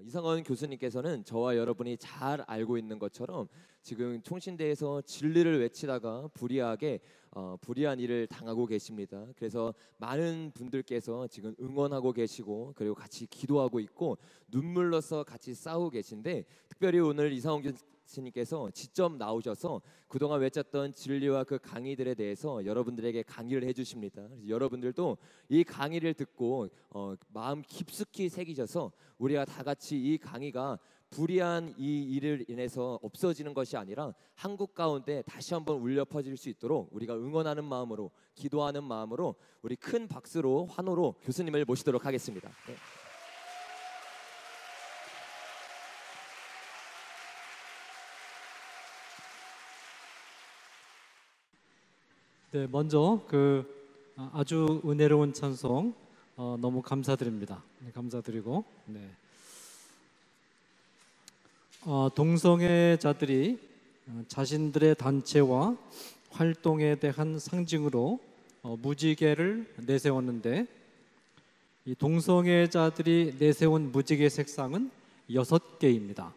이상원 교수님께서는 저와 여러분이 잘 알고 있는 것처럼 지금 총신대에서 진리를 외치다가 불의한 일을 당하고 계십니다. 그래서 많은 분들께서 지금 응원하고 계시고 그리고 같이 기도하고 있고 눈물로서 같이 싸우고 계신데, 특별히 오늘 이상원 교수님께서 직접 나오셔서 그동안 외쳤던 진리와 그 강의들에 대해서 여러분들에게 강의를 해주십니다. 그래서 여러분들도 이 강의를 듣고 마음 깊숙이 새기셔서 우리가 다 같이 이 강의가 불의한 이 일을 인해서 없어지는 것이 아니라 한국 가운데 다시 한번 울려 퍼질 수 있도록 우리가 응원하는 마음으로, 기도하는 마음으로 우리 큰 박수로 환호로 교수님을 모시도록 하겠습니다. 네. 네, 먼저 아주 은혜로운 찬송 너무 감사드립니다. 네, 감사드리고, 동성애자들이 자신들의 단체와 활동에 대한 상징으로 무지개를 내세웠는데, 이 동성애자들이 내세운 무지개 색상은 6개입니다.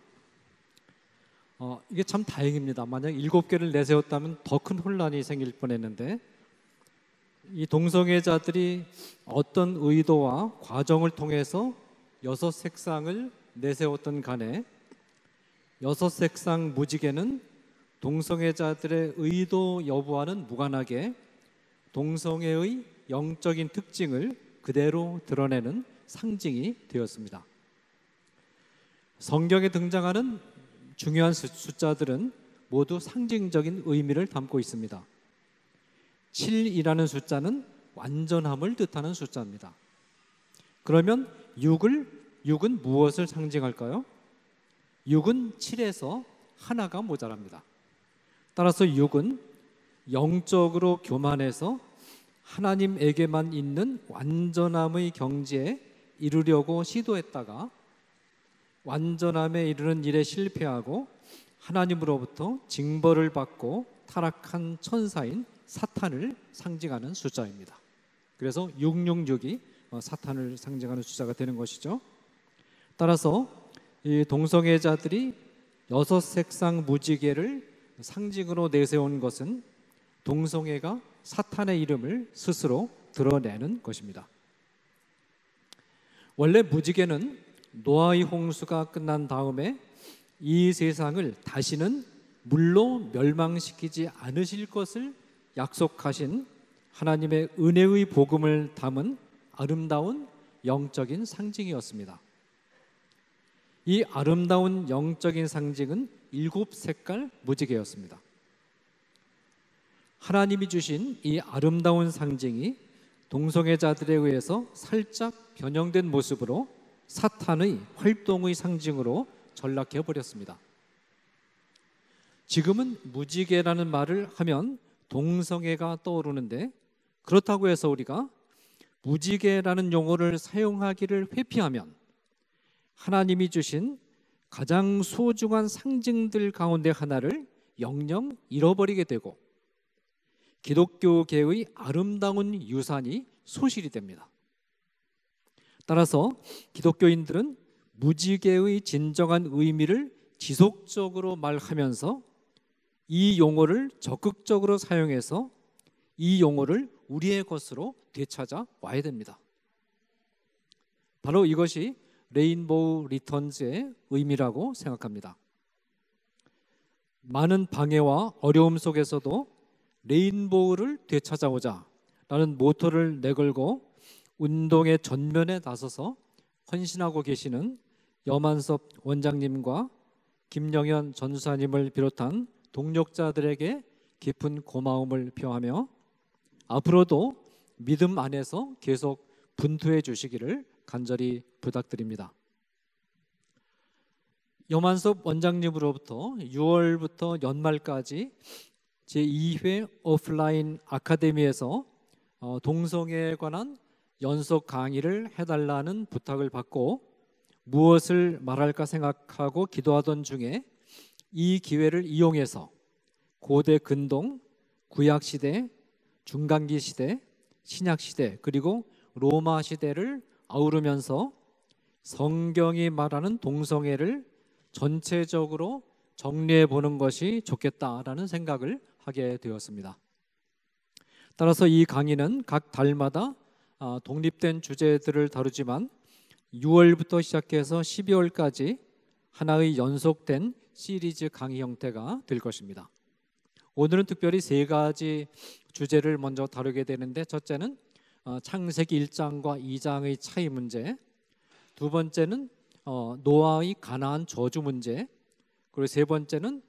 이게 참 다행입니다. 만약 7개를 내세웠다면 더 큰 혼란이 생길 뻔했는데, 이 동성애자들이 어떤 의도와 과정을 통해서 6색상을 내세웠던 간에 6색상 무지개는 동성애자들의 의도 여부와는 무관하게 동성애의 영적인 특징을 그대로 드러내는 상징이 되었습니다. 성경에 등장하는 중요한 숫자들은 모두 상징적인 의미를 담고 있습니다. 7이라는 숫자는 완전함을 뜻하는 숫자입니다. 그러면 6은 무엇을 상징할까요? 6은 7에서 하나가 모자랍니다. 따라서 6은 영적으로 교만해서 하나님에게만 있는 완전함의 경지에 이르려고 시도했다가 완전함에 이르는 일에 실패하고 하나님으로부터 징벌을 받고 타락한 천사인 사탄을 상징하는 숫자입니다. 그래서 666이 사탄을 상징하는 숫자가 되는 것이죠. 따라서 이 동성애자들이 6색상 무지개를 상징으로 내세운 것은 동성애가 사탄의 이름을 스스로 드러내는 것입니다. 원래 무지개는 노아의 홍수가 끝난 다음에 이 세상을 다시는 물로 멸망시키지 않으실 것을 약속하신 하나님의 은혜의 복음을 담은 아름다운 영적인 상징이었습니다. 이 아름다운 영적인 상징은 7색깔 무지개였습니다. 하나님이 주신 이 아름다운 상징이 동성애자들에 의해서 살짝 변형된 모습으로 사탄의 활동의 상징으로 전락해 버렸습니다. 지금은 무지개라는 말을 하면 동성애가 떠오르는데, 그렇다고 해서 우리가 무지개라는 용어를 사용하기를 회피하면 하나님이 주신 가장 소중한 상징들 가운데 하나를 영영 잃어버리게 되고 기독교계의 아름다운 유산이 소실이 됩니다. 따라서 기독교인들은 무지개의 진정한 의미를 지속적으로 말하면서 이 용어를 적극적으로 사용해서 이 용어를 우리의 것으로 되찾아 와야 됩니다. 바로 이것이 레인보우 리턴즈의 의미라고 생각합니다. 많은 방해와 어려움 속에서도 레인보우를 되찾아오자 라는 모토를 내걸고 운동의 전면에 나서서 헌신하고 계시는 여만섭 원장님과 김영현 전수사님을 비롯한 동력자들에게 깊은 고마움을 표하며 앞으로도 믿음 안에서 계속 분투해 주시기를 간절히 부탁드립니다. 여만섭 원장님으로부터 6월부터 연말까지 제2회 오프라인 아카데미에서 동성애에 관한 연속 강의를 해달라는 부탁을 받고 무엇을 말할까 생각하고 기도하던 중에 이 기회를 이용해서 고대 근동, 구약시대, 중간기 시대, 신약시대 그리고 로마 시대를 아우르면서 성경이 말하는 동성애를 전체적으로 정리해 보는 것이 좋겠다라는 생각을 하게 되었습니다. 따라서 이 강의는 각 달마다 독립된 주제들을 다루지만 6월부터 시작해서 12월까지 하나의 연속된 시리즈 강의 형태가 될 것입니다. 오늘은 특별히 세 가지 주제를 먼저 다루게 되는데, 첫째는 창세기 1장과 2장의 차이 문제, 두 번째는 노아의 가나안 저주 문제, 그리고 세 번째는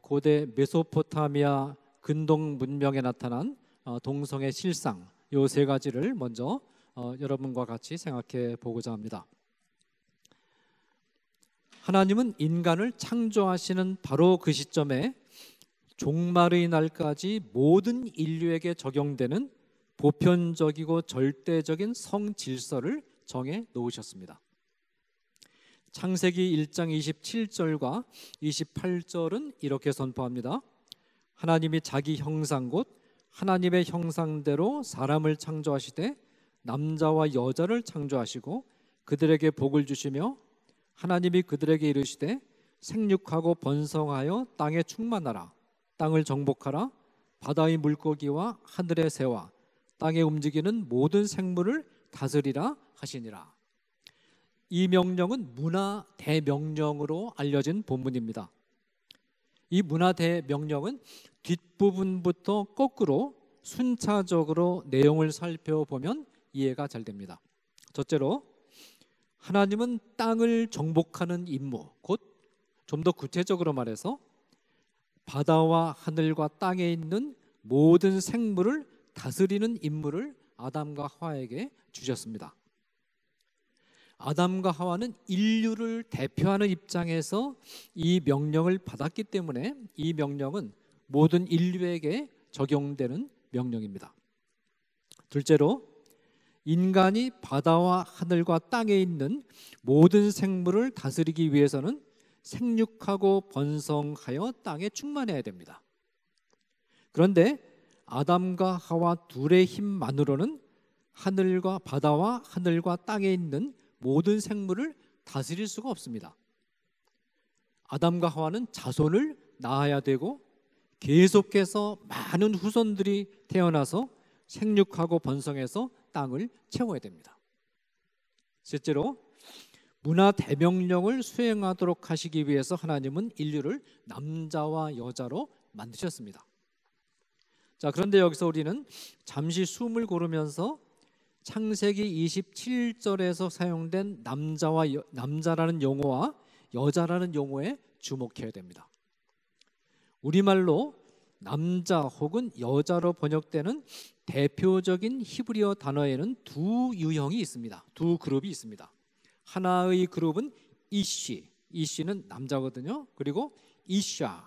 고대 메소포타미아 근동 문명에 나타난 동성애 실상, 이 세 가지를 먼저 여러분과 같이 생각해 보고자 합니다. 하나님은 인간을 창조하시는 바로 그 시점에 종말의 날까지 모든 인류에게 적용되는 보편적이고 절대적인 성 질서를 정해 놓으셨습니다. 창세기 1장 27절과 28절은 이렇게 선포합니다. 하나님이 자기 형상 곧 하나님의 형상대로 사람을 창조하시되 남자와 여자를 창조하시고 그들에게 복을 주시며 하나님이 그들에게 이르시되 생육하고 번성하여 땅에 충만하라. 땅을 정복하라. 바다의 물고기와 하늘의 새와 땅에 움직이는 모든 생물을 다스리라 하시니라. 이 명령은 문화 대명령으로 알려진 본문입니다. 이 문화 대명령은 뒷부분부터 거꾸로 순차적으로 내용을 살펴보면 이해가 잘 됩니다. 첫째로, 하나님은 땅을 정복하는 임무, 곧 좀 더 구체적으로 말해서 바다와 하늘과 땅에 있는 모든 생물을 다스리는 임무를 아담과 하와에게 주셨습니다. 아담과 하와는 인류를 대표하는 입장에서 이 명령을 받았기 때문에 이 명령은 모든 인류에게 적용되는 명령입니다. 둘째로, 인간이 바다와 하늘과 땅에 있는 모든 생물을 다스리기 위해서는 생육하고 번성하여 땅에 충만해야 됩니다. 그런데 아담과 하와 둘의 힘만으로는 바다와 하늘과 땅에 있는 모든 생물을 다스릴 수가 없습니다. 아담과 하와는 자손을 낳아야 되고 계속해서 많은 후손들이 태어나서 생육하고 번성해서 땅을 채워야 됩니다. 셋째로, 문화 대명령을 수행하도록 하시기 위해서 하나님은 인류를 남자와 여자로 만드셨습니다. 자, 그런데 여기서 우리는 잠시 숨을 고르면서 창세기 27절에서 사용된 남자라는 용어와 여자라는 용어에 주목해야 됩니다. 우리말로 남자 혹은 여자로 번역되는 대표적인 히브리어 단어에는 두 유형이 있습니다. 두 그룹이 있습니다. 하나의 그룹은 이쉬는 남자거든요. 그리고 이쉬아는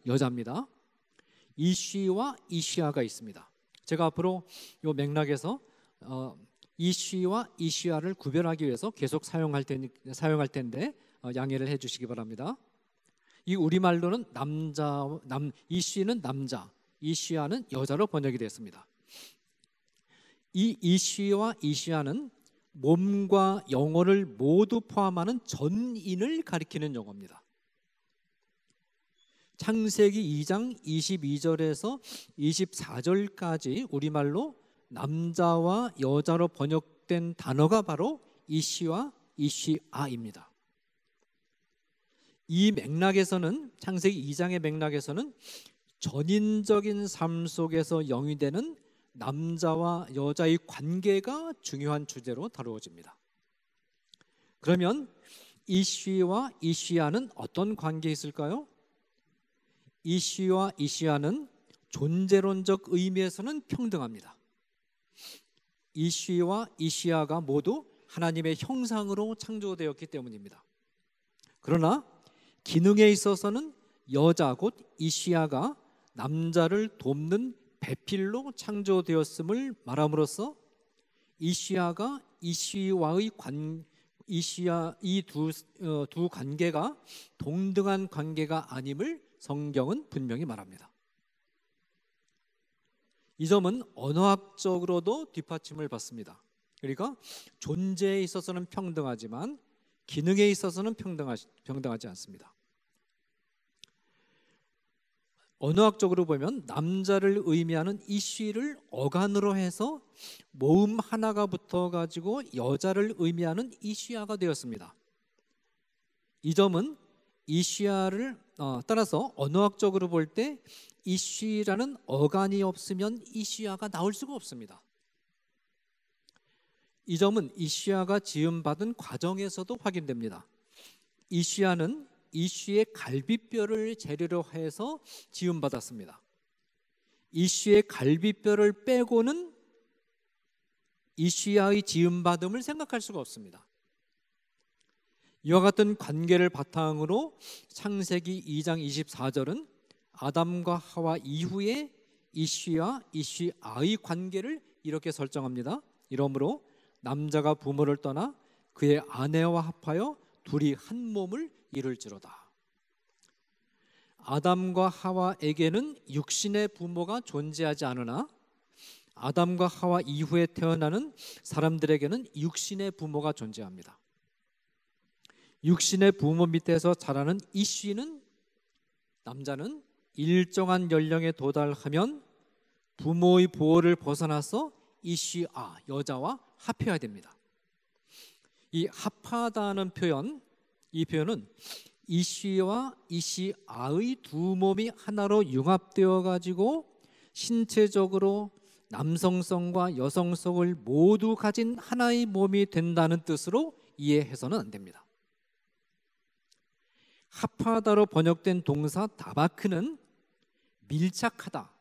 여자입니다. 이쉬와 이쉬아가 있습니다. 제가 앞으로 이 맥락에서 이쉬와 이쉬아를 구별하기 위해서 계속 사용할 텐데 양해를 해주시기 바랍니다. 이 우리말로는 이쉬는 남자, 이쉬아는 여자로 번역이 됐습니다. 이 이쉬와 이쉬아는 몸과 영혼을 모두 포함하는 전인을 가리키는 용어입니다. 창세기 2장 22절에서 24절까지 우리말로 남자와 여자로 번역된 단어가 바로 이쉬와 이쉬아입니다. 이 맥락에서는, 창세기 2장의 맥락에서는 전인적인 삶 속에서 영위되는 남자와 여자의 관계가 중요한 주제로 다루어집니다. 그러면 이쉬와 이쉬아는 어떤 관계에 있을까요? 이쉬와 이쉬아는 존재론적 의미에서는 평등합니다. 이쉬와 이쉬아가 모두 하나님의 형상으로 창조되었기 때문입니다. 그러나 기능에 있어서는 여자 곧 이쉬아가 남자를 돕는 배필로 창조되었음을 말함으로써 이쉬아가 이쉬와의 이 두 관계가 동등한 관계가 아님을 성경은 분명히 말합니다. 이 점은 언어학적으로도 뒷받침을 받습니다. 그러니까 존재에 있어서는 평등하지만 기능에 있어서는 평등하지 않습니다. 언어학적으로 보면 남자를 의미하는 이쉬를 어간으로 해서 모음 하나가 붙어가지고 여자를 의미하는 이쉬아가 되었습니다. 이 점은 이쉬아를 따라서 언어학적으로 볼 때 이쉬라는 어간이 없으면 이쉬아가 나올 수가 없습니다. 이 점은 이쉬아가 지음받은 과정에서도 확인됩니다. 이쉬아는 이쉬의 갈비뼈를 재료로 해서 지음받았습니다. 이쉬의 갈비뼈를 빼고는 이쉬아의 지음받음을 생각할 수가 없습니다. 이와 같은 관계를 바탕으로 창세기 2장 24절은 아담과 하와 이후에 이쉬와 이쉬아의 관계를 이렇게 설정합니다. 이러므로 남자가 부모를 떠나 그의 아내와 합하여 둘이 한 몸을 이룰지로다. 아담과 하와에게는 육신의 부모가 존재하지 않으나 아담과 하와 이후에 태어나는 사람들에게는 육신의 부모가 존재합니다. 육신의 부모 밑에서 자라는 이쉬는, 남자는 일정한 연령에 도달하면 부모의 보호를 벗어나서 이쉬아, 여자와 합해야 됩니다. 이 합하다는 표현, 이 표현은 이쉬와 이쉬아의 두 몸이 하나로 융합되어 가지고 신체적으로 남성성과 여성성을 모두 가진 하나의 몸이 된다는 뜻으로 이해해서는 안 됩니다. 합하다로 번역된 동사 다바크는 밀착하다,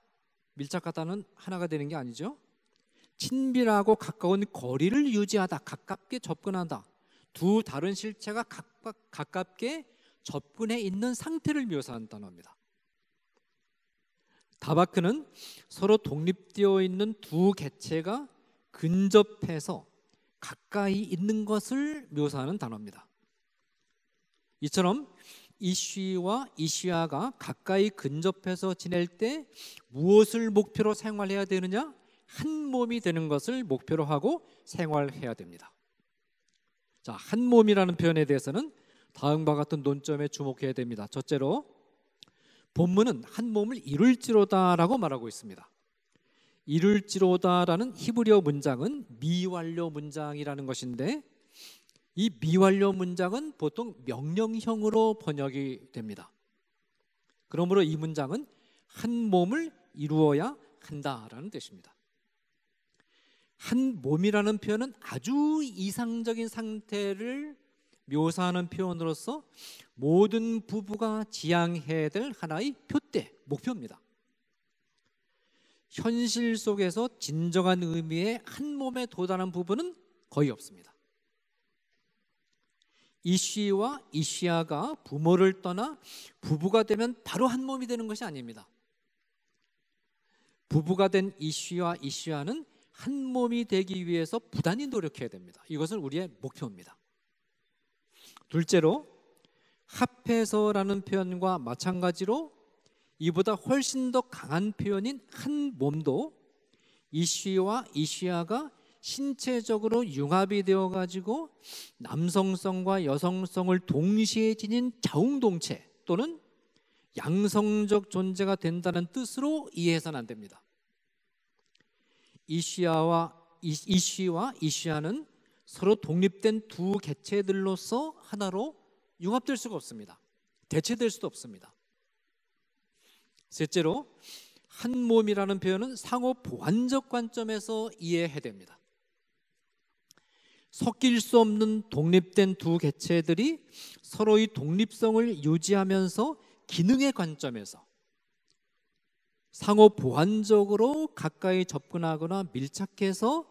밀착하다는 하나가 되는 게 아니죠. 친밀하고 가까운 거리를 유지하다, 가깝게 접근하다, 두 다른 실체가 가깝게 접근해 있는 상태를 묘사한 단어입니다. 다바크는 서로 독립되어 있는 두 객체가 근접해서 가까이 있는 것을 묘사하는 단어입니다. 이처럼 이쉬와 이쉬아가 가까이 근접해서 지낼 때 무엇을 목표로 생활해야 되느냐? 한 몸이 되는 것을 목표로 하고 생활해야 됩니다. 자, 한 몸이라는 표현에 대해서는 다음과 같은 논점에 주목해야 됩니다. 첫째로, 본문은 한 몸을 이룰지로다라고 말하고 있습니다. 이룰지로다라는 히브리어 문장은 미완료 문장이라는 것인데, 이 미완료 문장은 보통 명령형으로 번역이 됩니다. 그러므로 이 문장은 한 몸을 이루어야 한다라는 뜻입니다. 한 몸이라는 표현은 아주 이상적인 상태를 묘사하는 표현으로서 모든 부부가 지향해야 될 하나의 표대, 목표입니다. 현실 속에서 진정한 의미의 한 몸에 도달한 부부는 거의 없습니다. 이쉬와 이쉬아가 부모를 떠나 부부가 되면 바로 한 몸이 되는 것이 아닙니다. 부부가 된 이쉬와 이쉬아는 한 몸이 되기 위해서 부단히 노력해야 됩니다. 이것은 우리의 목표입니다. 둘째로, 합해서라는 표현과 마찬가지로 이보다 훨씬 더 강한 표현인 한 몸도 이쉬와 이쉬아가 신체적으로 융합이 되어 가지고 남성성과 여성성을 동시에 지닌 자웅동체 또는 양성적 존재가 된다는 뜻으로 이해해서는 안 됩니다. 이쉬와 이쉬아는 서로 독립된 두 객체들로서 하나로 융합될 수가 없습니다. 대체될 수도 없습니다. 셋째로, 한 몸이라는 표현은 상호 보완적 관점에서 이해해야 됩니다. 섞일 수 없는 독립된 두 객체들이 서로의 독립성을 유지하면서 기능의 관점에서 상호 보완적으로 가까이 접근하거나 밀착해서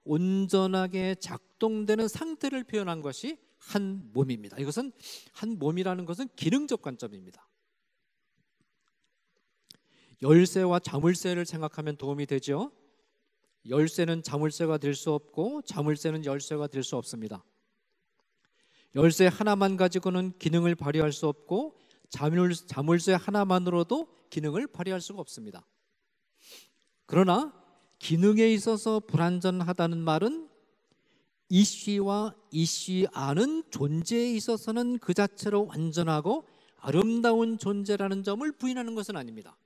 온전하게 작동되는 상태를 표현한 것이 한 몸입니다. 이것은 한 몸이라는 것은 기능적 관점입니다. 열쇠와 자물쇠를 생각하면 도움이 되죠. 열쇠는 자물쇠가 될 수 없고 자물쇠는 열쇠가 될 수 없습니다. 열쇠 하나만 가지고는 기능을 발휘할 수 없고 자물쇠 하나만으로도 기능을 발휘할 수가 없습니다. 그러나 기능에 있어서 불완전하다는 말은 이쉬와 이쉬아는 존재에 있어서는 그 자체로 완전하고 아름다운 존재라는 점을 부인하는 것은 아닙니다.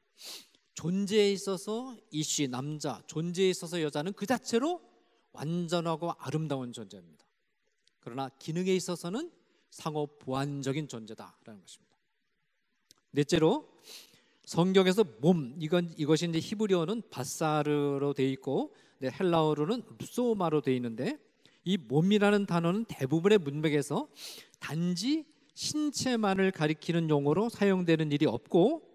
존재에 있어서 이쉬 남자, 존재에 있어서 여자는 그 자체로 완전하고 아름다운 존재입니다. 그러나 기능에 있어서는 상호 보완적인 존재다라는 것입니다. 넷째로 성경에서 몸, 이것이 이제 히브리어는 바사르로 되어 있고 헬라어로는 룹소마로 되어 있는데, 이 몸이라는 단어는 대부분의 문맥에서 단지 신체만을 가리키는 용어로 사용되는 일이 없고,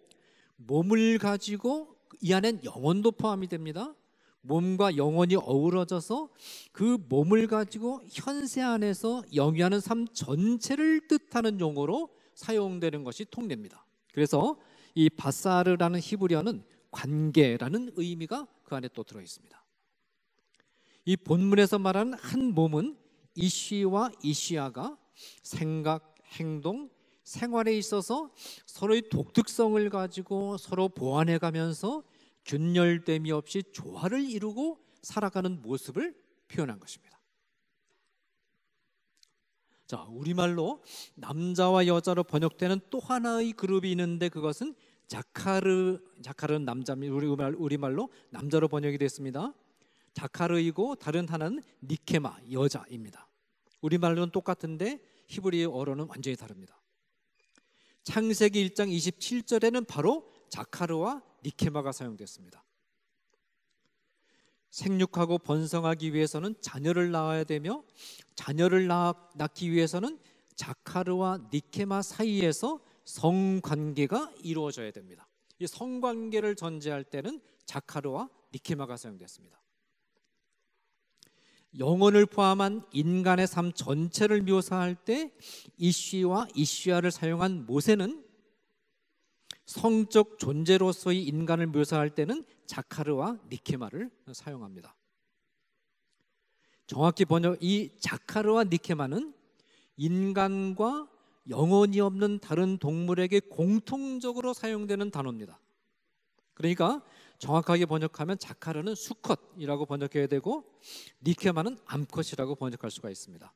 몸을 가지고 이 안엔 영혼도 포함이 됩니다. 몸과 영혼이 어우러져서 그 몸을 가지고 현세 안에서 영위하는 삶 전체를 뜻하는 용어로 사용되는 것이 통례입니다. 그래서 이 바사르라는 히브리어는 관계라는 의미가 그 안에 또 들어 있습니다. 이 본문에서 말하는 한 몸은 이쉬와 이쉬아가 생각, 행동, 생활에 있어서 서로의 독특성을 가지고 서로 보완해 가면서 균열됨이 없이 조화를 이루고 살아가는 모습을 표현한 것입니다. 자, 우리말로 남자와 여자로 번역되는 또 하나의 그룹이 있는데, 그것은 자카르는 남자입니다. 우리말로 남자로 번역이 됐습니다. 자카르이고 다른 하나는 니케마, 여자입니다. 우리말로는 똑같은데 히브리어로는 완전히 다릅니다. 창세기 1장 27절에는 바로 자카르와 니케마가 사용됐습니다. 생육하고 번성하기 위해서는 자녀를 낳아야 되며, 자녀를 낳기 위해서는 자카르와 니케마 사이에서 성관계가 이루어져야 됩니다. 이 성관계를 전제할 때는 자카르와 니케마가 사용됐습니다. 영혼을 포함한 인간의 삶 전체를 묘사할 때 이쉬와 이쉬아를 사용한 모세는 성적 존재로서의 인간을 묘사할 때는 자카르와 니케마를 사용합니다. 정확히 이 자카르와 니케마는 인간과 영혼이 없는 다른 동물에게 공통적으로 사용되는 단어입니다. 그러니까 정확하게 번역하면 자카르는 수컷이라고 번역해야 되고, 니케마는 암컷이라고 번역할 수가 있습니다.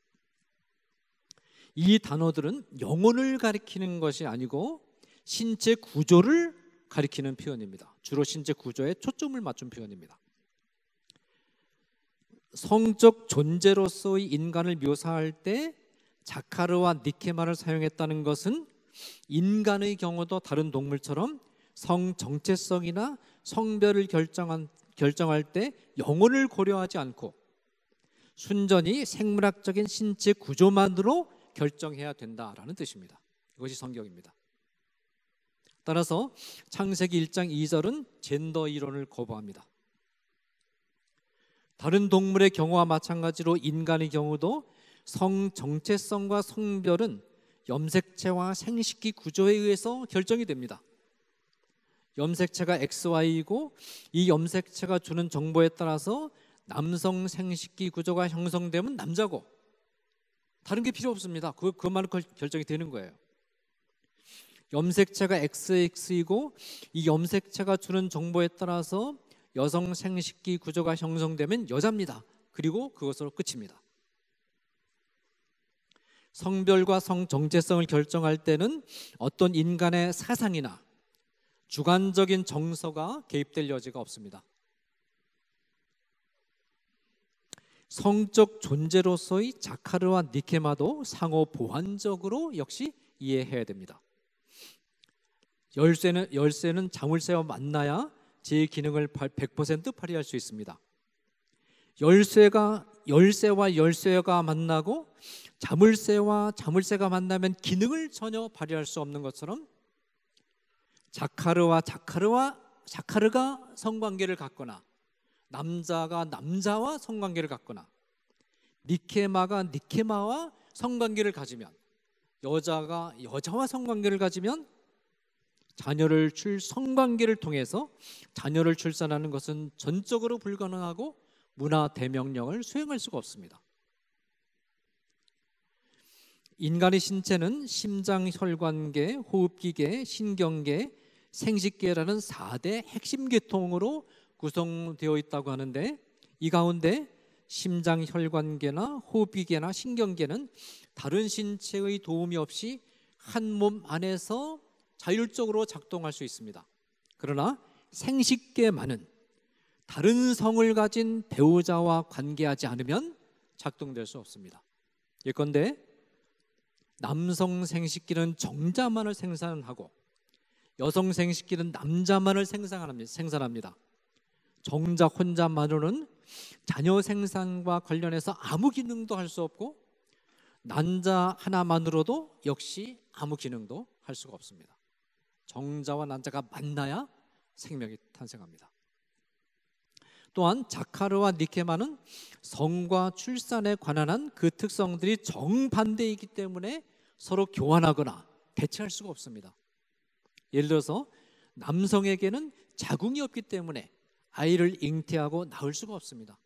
이 단어들은 영혼을 가리키는 것이 아니고 신체 구조를 가리키는 표현입니다. 주로 신체 구조에 초점을 맞춘 표현입니다. 성적 존재로서의 인간을 묘사할 때 자카르와 니케마를 사용했다는 것은 인간의 경우도 다른 동물처럼 성 정체성이나 성별을 결정할 때 영혼을 고려하지 않고 순전히 생물학적인 신체 구조만으로 결정해야 된다라는 뜻입니다. 이것이 성경입니다. 따라서 창세기 1장 2절은 젠더 이론을 거부합니다. 다른 동물의 경우와 마찬가지로 인간의 경우도 성 정체성과 성별은 염색체와 생식기 구조에 의해서 결정이 됩니다. 염색체가 XY이고 이 염색체가 주는 정보에 따라서 남성 생식기 구조가 형성되면 남자고, 다른 게 필요 없습니다. 그것만 결정이 되는 거예요. 염색체가 XX이고 이 염색체가 주는 정보에 따라서 여성 생식기 구조가 형성되면 여자입니다. 그리고 그것으로 끝입니다. 성별과 성 정체성을 결정할 때는 어떤 인간의 사상이나 주관적인 정서가 개입될 여지가 없습니다. 성적 존재로서의 자카르와 니케마도 상호 보완적으로 역시 이해해야 됩니다. 열쇠는 자물쇠와 만나야 제 기능을 100% 발휘할 수 있습니다. 열쇠와 열쇠가 만나고 자물쇠와 자물쇠가 만나면 기능을 전혀 발휘할 수 없는 것처럼, 자카르가 성관계를 갖거나 남자가 남자와 성관계를 갖거나 니케마가 니케마와 성관계를 가지면, 여자가 여자와 성관계를 가지면 성관계를 통해서 자녀를 출산하는 것은 전적으로 불가능하고 문화 대명령을 수행할 수가 없습니다. 인간의 신체는 심장, 혈관계, 호흡기계, 신경계, 생식계라는 4대 핵심 계통으로 구성되어 있다고 하는데, 이 가운데 심장 혈관계나 호흡기계나 신경계는 다른 신체의 도움이 없이 한 몸 안에서 자율적으로 작동할 수 있습니다. 그러나 생식계만은 다른 성을 가진 배우자와 관계하지 않으면 작동될 수 없습니다. 예컨대 남성 생식기는 정자만을 생산하고 여성 생식기는 남자만을 생산합니다. 정자 혼자만으로는 자녀 생산과 관련해서 아무 기능도 할 수 없고 난자 하나만으로도 역시 아무 기능도 할 수가 없습니다. 정자와 난자가 만나야 생명이 탄생합니다. 또한 자카르와 니케마는 성과 출산에 관한 한 그 특성들이 정반대이기 때문에 서로 교환하거나 대체할 수가 없습니다. 예를 들어서 남성에게는 자궁이 없기 때문에 아이를 잉태하고 낳을 수가 없습니다.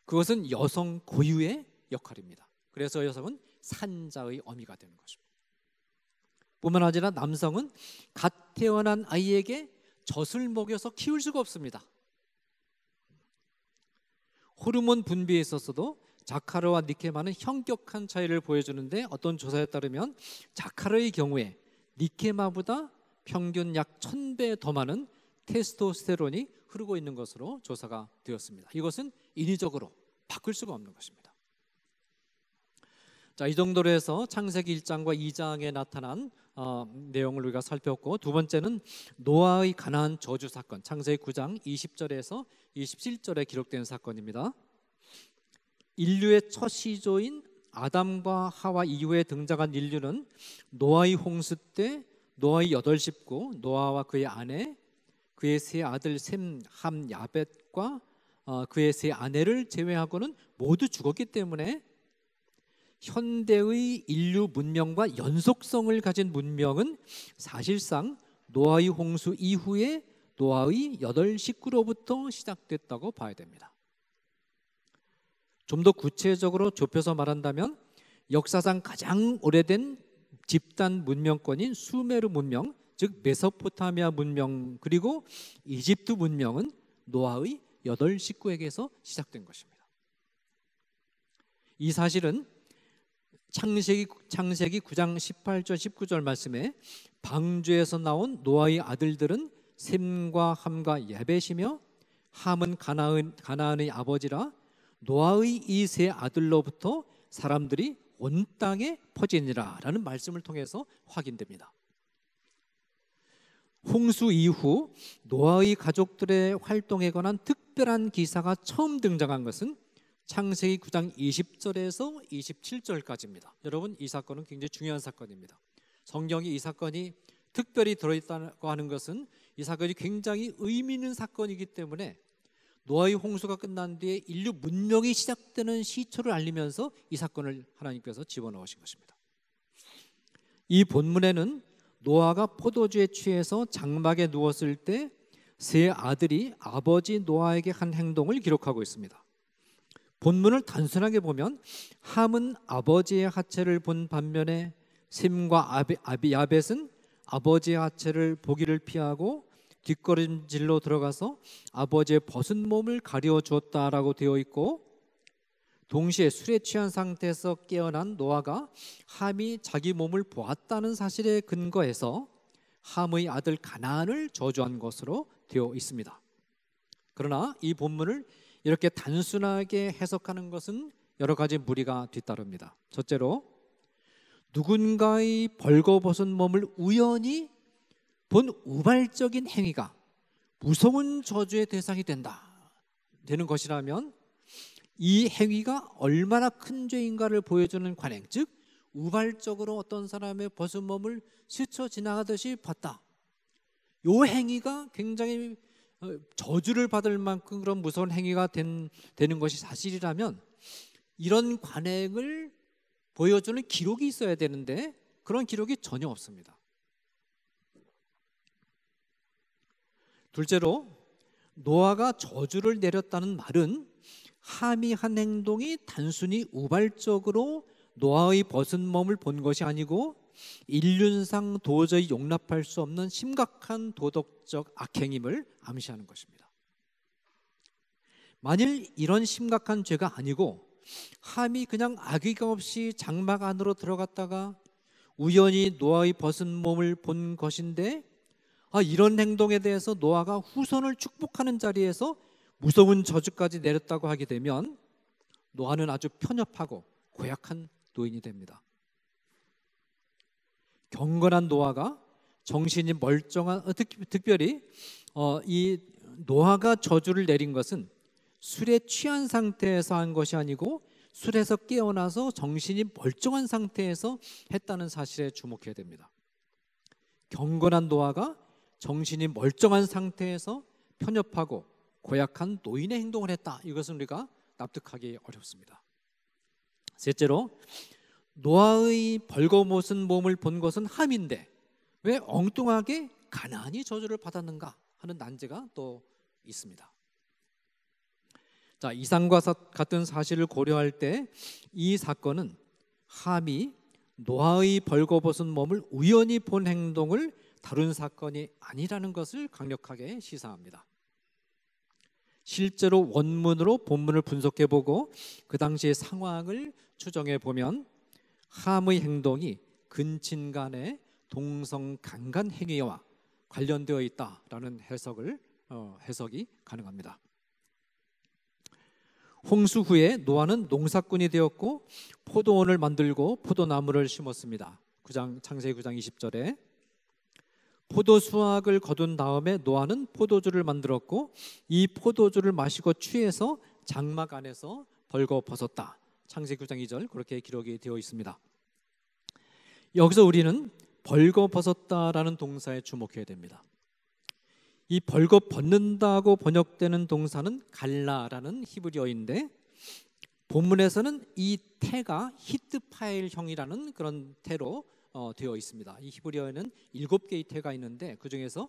그것은 여성 고유의 역할입니다. 그래서 여성은 산자의 어미가 되는 것입니다. 뿐만 아니라 남성은 갓 태어난 아이에게 젖을 먹여서 키울 수가 없습니다. 호르몬 분비에 있어서도 자카르와 니케마는 현격한 차이를 보여주는데 어떤 조사에 따르면 자카르의 경우에 니케마보다 평균 약 1000배 더 많은 테스토스테론이 흐르고 있는 것으로 조사가 되었습니다. 이것은 인위적으로 바꿀 수가 없는 것입니다. 자, 이 정도로 해서 창세기 1장과 2장에 나타난 내용을 우리가 살폈고, 두 번째는 노아의 가나안 저주 사건, 창세기 9장 20절에서 27절에 기록된 사건입니다. 인류의 첫 시조인 아담과 하와 이후에 등장한 인류는 노아의 홍수 때 노아의 8식구, 노아와 그의 아내, 그의 세 아들 셈, 함, 야벳과 그의 세 아내를 제외하고는 모두 죽었기 때문에 현대의 인류 문명과 연속성을 가진 문명은 사실상 노아의 홍수 이후에 노아의 8식구로부터 시작됐다고 봐야 됩니다. 좀 더 구체적으로 좁혀서 말한다면 역사상 가장 오래된 집단 문명권인 수메르 문명, 즉 메소포타미아 문명, 그리고 이집트 문명은 노아의 8식구에게서 시작된 것입니다. 이 사실은 창세기 9장 18절 19절 말씀에 방주에서 나온 노아의 아들들은 셈과 함과 야벳이며 함은 가나안의 아버지라 노아의 이 세 아들로부터 사람들이 온 땅에 퍼지니라 라는 말씀을 통해서 확인됩니다. 홍수 이후 노아의 가족들의 활동에 관한 특별한 기사가 처음 등장한 것은 창세기 9장 20절에서 27절까지입니다. 여러분, 이 사건은 굉장히 중요한 사건입니다. 성경이 이 사건이 특별히 들어있다고 하는 것은 이 사건이 굉장히 의미 있는 사건이기 때문에 노아의 홍수가 끝난 뒤에 인류 문명이 시작되는 시초를 알리면서 이 사건을 하나님께서 집어넣으신 것입니다. 이 본문에는 노아가 포도주에 취해서 장막에 누웠을 때 세 아들이 아버지 노아에게 한 행동을 기록하고 있습니다. 본문을 단순하게 보면 함은 아버지의 하체를 본 반면에 셈과 야벳은 아버지의 하체를 보기를 피하고 뒷걸음질로 들어가서 아버지의 벗은 몸을 가려 주었다라고 되어 있고, 동시에 술에 취한 상태에서 깨어난 노아가 함이 자기 몸을 보았다는 사실에 근거해서 함의 아들 가나안을 저주한 것으로 되어 있습니다. 그러나 이 본문을 이렇게 단순하게 해석하는 것은 여러 가지 무리가 뒤따릅니다. 첫째로, 누군가의 벌거벗은 몸을 우연히 본 우발적인 행위가 무서운 저주의 대상이 되는 것이라면 이 행위가 얼마나 큰 죄인가를 보여주는 관행, 즉 우발적으로 어떤 사람의 벗은 몸을 스쳐 지나가듯이 봤다. 이 행위가 굉장히 저주를 받을 만큼 그런 무서운 행위가 되는 것이 사실이라면 이런 관행을 보여주는 기록이 있어야 되는데 그런 기록이 전혀 없습니다. 둘째로, 노아가 저주를 내렸다는 말은 함이 한 행동이 단순히 우발적으로 노아의 벗은 몸을 본 것이 아니고 인륜상 도저히 용납할 수 없는 심각한 도덕적 악행임을 암시하는 것입니다. 만일 이런 심각한 죄가 아니고 함이 그냥 악의가 없이 장막 안으로 들어갔다가 우연히 노아의 벗은 몸을 본 것인데, 이런 행동에 대해서 노아가 후손을 축복하는 자리에서 무서운 저주까지 내렸다고 하게 되면 노아는 아주 편협하고 고약한 노인이 됩니다. 경건한 노아가 정신이 멀쩡한, 특별히 이 노아가 저주를 내린 것은 술에 취한 상태에서 한 것이 아니고 술에서 깨어나서 정신이 멀쩡한 상태에서 했다는 사실에 주목해야 됩니다. 경건한 노아가 정신이 멀쩡한 상태에서 편협하고 고약한 노인의 행동을 했다. 이것은 우리가 납득하기 어렵습니다. 셋째로, 노아의 벌거벗은 몸을 본 것은 함인데 왜 엉뚱하게 가나안이 저주를 받았는가 하는 난제가 또 있습니다. 자, 이상과 같은 사실을 고려할 때 이 사건은 함이 노아의 벌거벗은 몸을 우연히 본 행동을 다룬 사건이 아니라는 것을 강력하게 시사합니다. 실제로 원문으로 본문을 분석해보고 그 당시의 상황을 추정해보면 함의 행동이 근친간의 동성강간 행위와 관련되어 있다라는 해석이 가능합니다. 홍수 후에 노아는 농사꾼이 되었고 포도원을 만들고 포도나무를 심었습니다. 창세기 9장 20절에 포도 수확을 거둔 다음에 노아는 포도주를 만들었고 이 포도주를 마시고 취해서 장막 안에서 벌거벗었다. 창세기 9장 2절 그렇게 기록이 되어 있습니다. 여기서 우리는 벌거벗었다라는 동사에 주목해야 됩니다. 이 벌거벗는다고 번역되는 동사는 갈라라는 히브리어인데 본문에서는 이 태가 히트파일형이라는 그런 태로 되어 있습니다. 이 히브리어에는 7개의 태가 있는데 그 중에서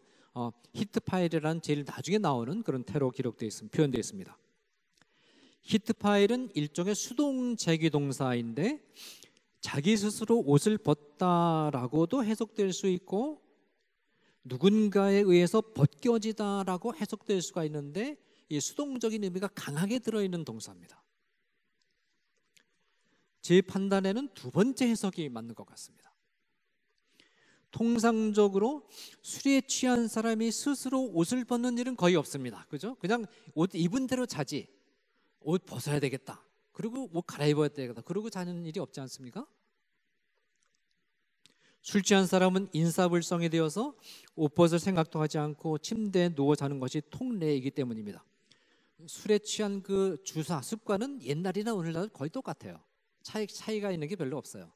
히트파일이라는 제일 나중에 나오는 그런 태로 기록되어 있습니다. 표현되어 있습니다. 히트파일은 일종의 수동제기 동사인데 자기 스스로 옷을 벗다라고도 해석될 수 있고 누군가에 의해서 벗겨지다라고 해석될 수가 있는데 이 수동적인 의미가 강하게 들어있는 동사입니다. 제 판단에는 두 번째 해석이 맞는 것 같습니다. 통상적으로 술에 취한 사람이 스스로 옷을 벗는 일은 거의 없습니다. 그죠? 그냥 옷 입은 대로 자지. 옷 벗어야 되겠다. 그리고 옷 갈아입어야 되겠다. 그러고 자는 일이 없지 않습니까? 술 취한 사람은 인사불성이 되어서 옷 벗을 생각도 하지 않고 침대에 누워 자는 것이 통례이기 때문입니다. 술에 취한 그 주사 습관은 옛날이나 오늘날 거의 똑같아요. 차이가 있는 게 별로 없어요.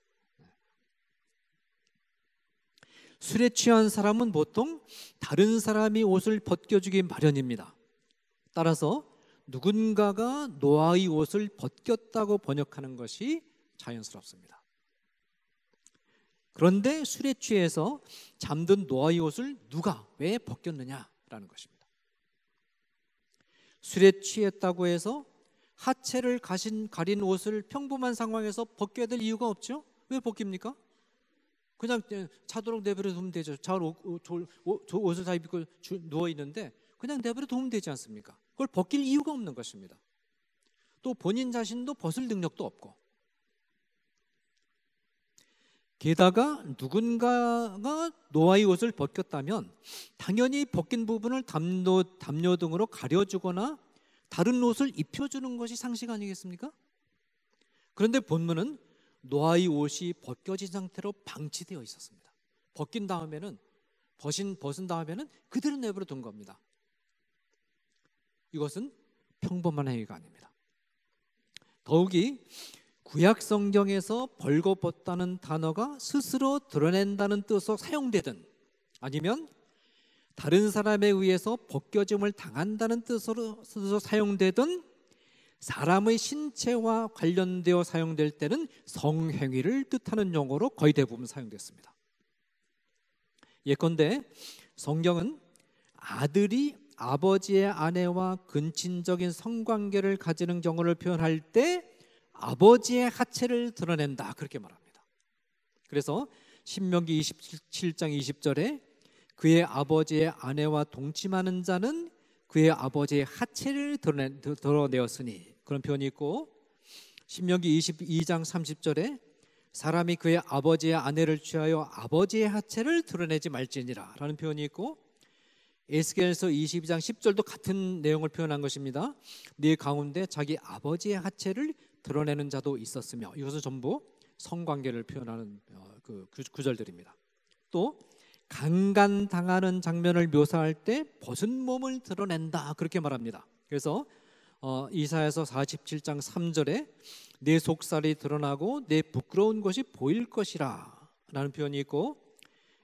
술에 취한 사람은 보통 다른 사람이 옷을 벗겨주기 마련입니다. 따라서 누군가가 노아의 옷을 벗겼다고 번역하는 것이 자연스럽습니다. 그런데 술에 취해서 잠든 노아의 옷을 누가 왜 벗겼느냐라는 것입니다. 술에 취했다고 해서 하체를 가린 옷을 평범한 상황에서 벗겨야 될 이유가 없죠? 왜 벗깁니까? 그냥 차도록 내버려 두면 되죠. 옷을 다 입고 누워 있는데 그냥 내버려 두면 되지 않습니까? 그걸 벗길 이유가 없는 것입니다. 또 본인 자신도 벗을 능력도 없고 게다가 누군가가 노아의 옷을 벗겼다면 당연히 벗긴 부분을 담요 등으로 가려주거나 다른 옷을 입혀주는 것이 상식 아니겠습니까? 그런데 본문은 노아의 옷이 벗겨진 상태로 방치되어 있었습니다. 벗은 다음에는 그대로 내버려 둔 겁니다. 이것은 평범한 행위가 아닙니다. 더욱이 구약 성경에서 벌거벗다는 단어가 스스로 드러낸다는 뜻으로 사용되든 아니면 다른 사람에 의해서 벗겨짐을 당한다는 뜻으로 사용되든 사람의 신체와 관련되어 사용될 때는 성행위를 뜻하는 용어로 거의 대부분 사용됐습니다. 예컨대 성경은 아들이 아버지의 아내와 근친적인 성관계를 가지는 경우를 표현할 때 아버지의 하체를 드러낸다 그렇게 말합니다. 그래서 신명기 27장 20절에 그의 아버지의 아내와 동침하는 자는 그의 아버지의 하체를 드러내었으니, 그런 표현이 있고, 신명기 22장 30절에 사람이 그의 아버지의 아내를 취하여 아버지의 하체를 드러내지 말지니라 라는 표현이 있고, 에스겔서 22장 10절도 같은 내용을 표현한 것입니다. 네 가운데 자기 아버지의 하체를 드러내는 자도 있었으며, 이것은 전부 성관계를 표현하는 그 구절들입니다. 또 강간당하는 장면을 묘사할 때 벗은 몸을 드러낸다, 그렇게 말합니다. 그래서 이사야서 47장 3절에 내 속살이 드러나고 내 부끄러운 것이 보일 것이라 라는 표현이 있고,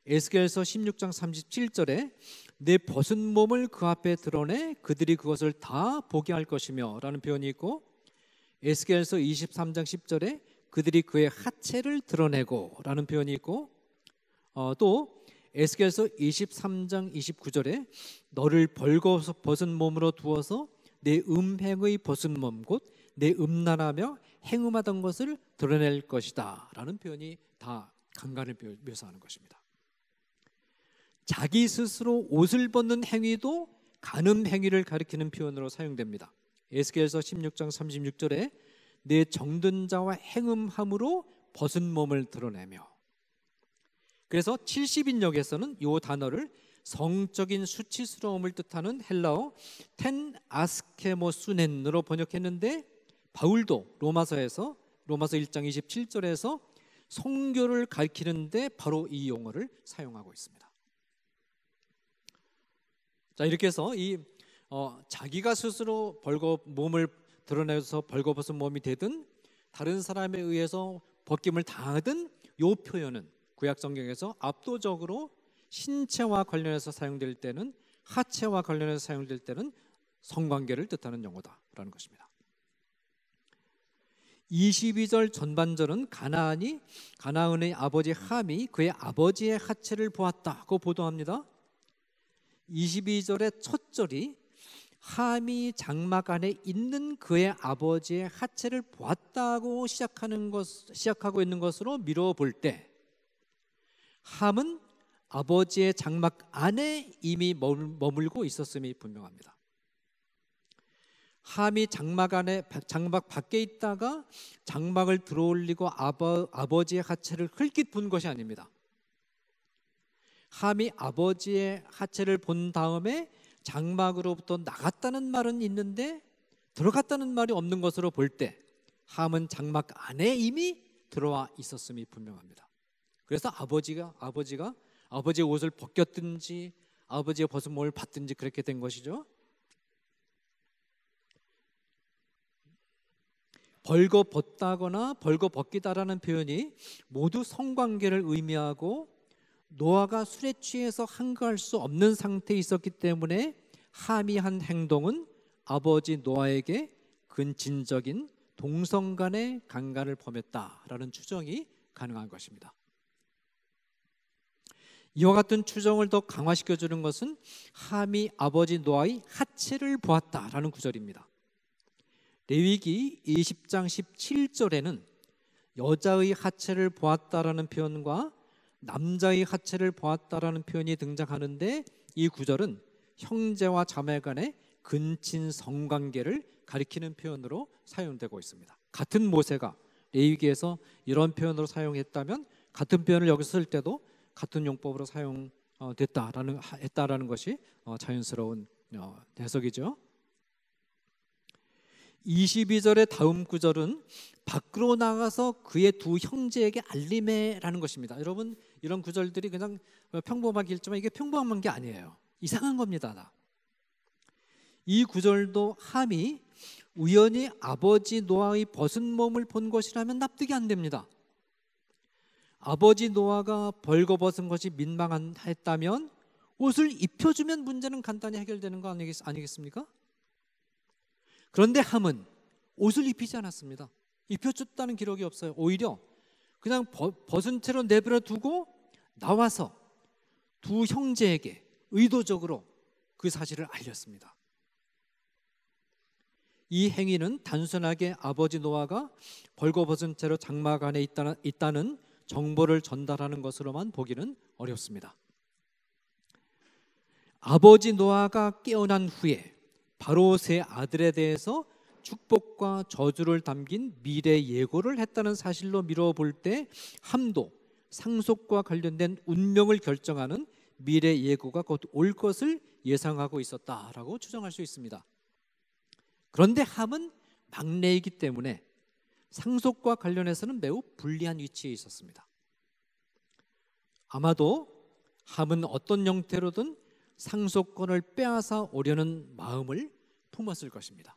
에스겔서 16장 37절에 내 벗은 몸을 그 앞에 드러내 그들이 그것을 다 보게 할 것이며 라는 표현이 있고, 에스겔서 23장 10절에 그들이 그의 하체를 드러내고 라는 표현이 있고, 또 에스겔서 23장 29절에 너를 벌거서 벗은 몸으로 두어서 내 음행의 벗은 몸 곧 내 음란하며 행음하던 것을 드러낼 것이다 라는 표현이 다 강간을 묘사하는 것입니다. 자기 스스로 옷을 벗는 행위도 간음 행위를 가리키는 표현으로 사용됩니다. 에스겔서 16장 36절에 내 정든 자와 행음함으로 벗은 몸을 드러내며, 그래서 70인역에서는 이 단어를 성적인 수치스러움을 뜻하는 헬라어 텐 아스케모수넨으로 번역했는데, 바울도 로마서 1장 27절에서 성교를 가리키는데 바로 이 용어를 사용하고 있습니다. 자, 이렇게 해서 자기가 스스로 몸을 드러내서 벌거벗은 몸이 되든 다른 사람에 의해서 벗김을 당하든, 이 표현은 구약 성경에서 압도적으로 신체와 관련해서 사용될 때는, 하체와 관련해서 사용될 때는 성관계를 뜻하는 용어다라는 것입니다. 22절 전반절은 가나안의 아버지 함이 그의 아버지의 하체를 보았다고 보도합니다. 22절의 첫 절이 함이 장막 안에 있는 그의 아버지의 하체를 보았다고 시작하고 있는 것으로 미뤄볼 때, 함은 아버지의 장막 안에 이미 머물고 있었음이 분명합니다. 함이 장막 밖에 있다가 장막을 들어올리고 아버지의 하체를 흘깃 본 것이 아닙니다. 함이 아버지의 하체를 본 다음에 장막으로부터 나갔다는 말은 있는데 들어갔다는 말이 없는 것으로 볼 때, 함은 장막 안에 이미 들어와 있었음이 분명합니다. 그래서 아버지가 아버지의 옷을 벗겼든지 아버지의 벗은 몸을 봤든지 그렇게 된 것이죠. 벌거벗다거나 벌거벗기다라는 표현이 모두 성관계를 의미하고, 노아가 술에 취해서 항거할 수 없는 상태에 있었기 때문에 함이 한 행동은 아버지 노아에게 근친적인 동성 간의 강간을 범했다라는 추정이 가능한 것입니다. 이와 같은 추정을 더 강화시켜주는 것은 함이 아버지 노아의 하체를 보았다라는 구절입니다. 레위기 20장 17절에는 여자의 하체를 보았다라는 표현과 남자의 하체를 보았다라는 표현이 등장하는데, 이 구절은 형제와 자매 간의 근친 성관계를 가리키는 표현으로 사용되고 있습니다. 같은 모세가 레위기에서 이런 표현으로 사용했다면 같은 표현을 여기서 쓸 때도 같은 용법으로 했다라는 것이 자연스러운 해석이죠. 22절의 다음 구절은 밖으로 나가서 그의 두 형제에게 알림해라는 것입니다. 여러분, 이런 구절들이 그냥 평범하게 읽지만 이게 평범한 게 아니에요. 이상한 겁니다. 이 구절도 함이 우연히 아버지 노아의 벗은 몸을 본 것이라면 납득이 안 됩니다. 아버지 노아가 벌거벗은 것이 민망했다면 옷을 입혀주면 문제는 간단히 해결되는 거 아니겠습니까? 그런데 함은 옷을 입히지 않았습니다. 입혀줬다는 기록이 없어요. 오히려 그냥 벗은 채로 내버려 두고 나와서 두 형제에게 의도적으로 그 사실을 알렸습니다. 이 행위는 단순하게 아버지 노아가 벌거벗은 채로 장막 안에 있다는 정보를 전달하는 것으로만 보기는 어렵습니다. 아버지 노아가 깨어난 후에 바로 세 아들에 대해서 축복과 저주를 담긴 미래 예고를 했다는 사실로 미뤄볼 때 함도 상속과 관련된 운명을 결정하는 미래 예고가 곧 올 것을 예상하고 있었다라고 추정할 수 있습니다. 그런데 함은 막내이기 때문에 상속과 관련해서는 매우 불리한 위치에 있었습니다. 아마도 함은 어떤 형태로든 상속권을 빼앗아 오려는 마음을 품었을 것입니다.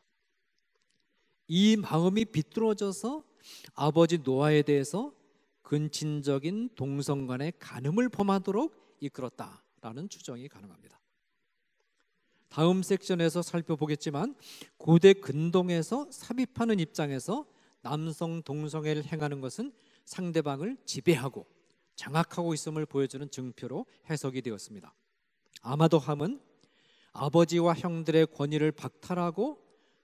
이 마음이 비뚤어져서 아버지 노아에 대해서 근친적인 동성 간의 간음을 범하도록 이끌었다라는 추정이 가능합니다. 다음 섹션에서 살펴보겠지만 고대 근동에서 삽입하는 입장에서 남성 동성애를 행하는 것은 상대방을 지배하고 장악하고 있음을 보여주는 증표로 해석이 되었습니다. 아마도 함은 아버지와 형들의 권위를 박탈하고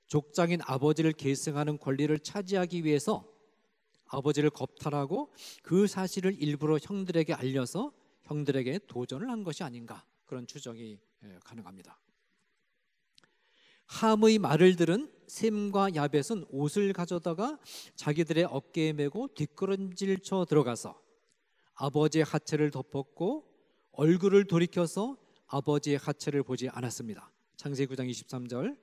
족장인 아버지를 계승하는 권리를 차지하기 위해서 아버지를 겁탈하고 그 사실을 일부러 형들에게 알려서 형들에게 도전을 한 것이 아닌가, 그런 추정이 가능합니다. 함의 말을 들은 셈과 야벳은 옷을 가져다가 자기들의 어깨에 메고 뒷걸음질 쳐 들어가서 아버지의 하체를 덮었고 얼굴을 돌이켜서 아버지의 하체를 보지 않았습니다. 창세기 9장 23절.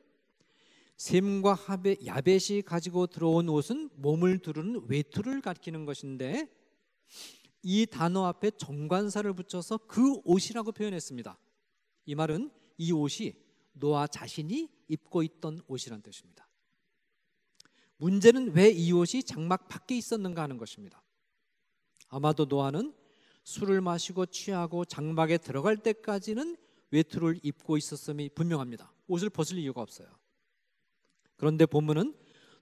셈과 야벳이 가지고 들어온 옷은 몸을 두르는 외투를 가리키는 것인데 이 단어 앞에 정관사를 붙여서 그 옷이라고 표현했습니다. 이 말은 이 옷이 노아 자신이 입고 있던 옷이란 뜻입니다. 문제는 왜 이 옷이 장막 밖에 있었는가 하는 것입니다. 아마도 노아는 술을 마시고 취하고 장막에 들어갈 때까지는 외투를 입고 있었음이 분명합니다. 옷을 벗을 이유가 없어요. 그런데 본문은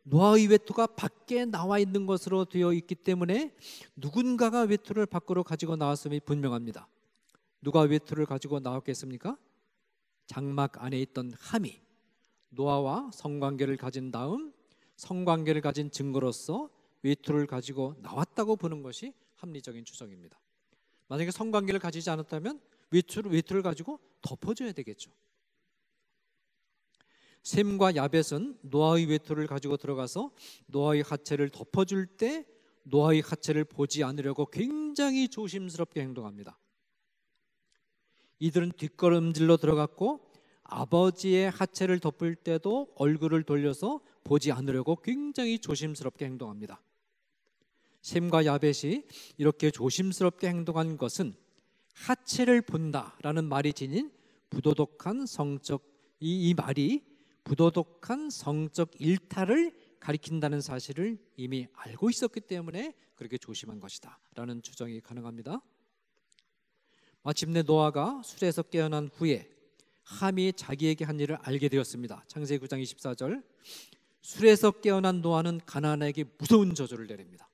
노아의 외투가 밖에 나와 있는 것으로 되어 있기 때문에 누군가가 외투를 밖으로 가지고 나왔음이 분명합니다. 누가 외투를 가지고 나왔겠습니까? 장막 안에 있던 함이 노아와 성관계를 가진 다음 성관계를 가진 증거로서 외투를 가지고 나왔다고 보는 것이 합리적인 추정입니다. 만약에 성관계를 가지지 않았다면 외투를 가지고 덮어줘야 되겠죠. 셈과 야벳은 노아의 외투를 가지고 들어가서 노아의 하체를 덮어줄 때 노아의 하체를 보지 않으려고 굉장히 조심스럽게 행동합니다. 이들은 뒷걸음질로 들어갔고 아버지의 하체를 덮을 때도 얼굴을 돌려서 보지 않으려고 굉장히 조심스럽게 행동합니다. 셈과 야벳이 이렇게 조심스럽게 행동한 것은 하체를 본다라는 말이 지닌 부도덕한 성적 이 말이 부도덕한 성적 일탈을 가리킨다는 사실을 이미 알고 있었기 때문에 그렇게 조심한 것이다 라는 추정이 가능합니다. 마침내 노아가 술에서 깨어난 후에 함이 자기에게 한 일을 알게 되었습니다. 창세기 9장 24절. 술에서 깨어난 노아는 가나안에게 무서운 저주를 내립니다.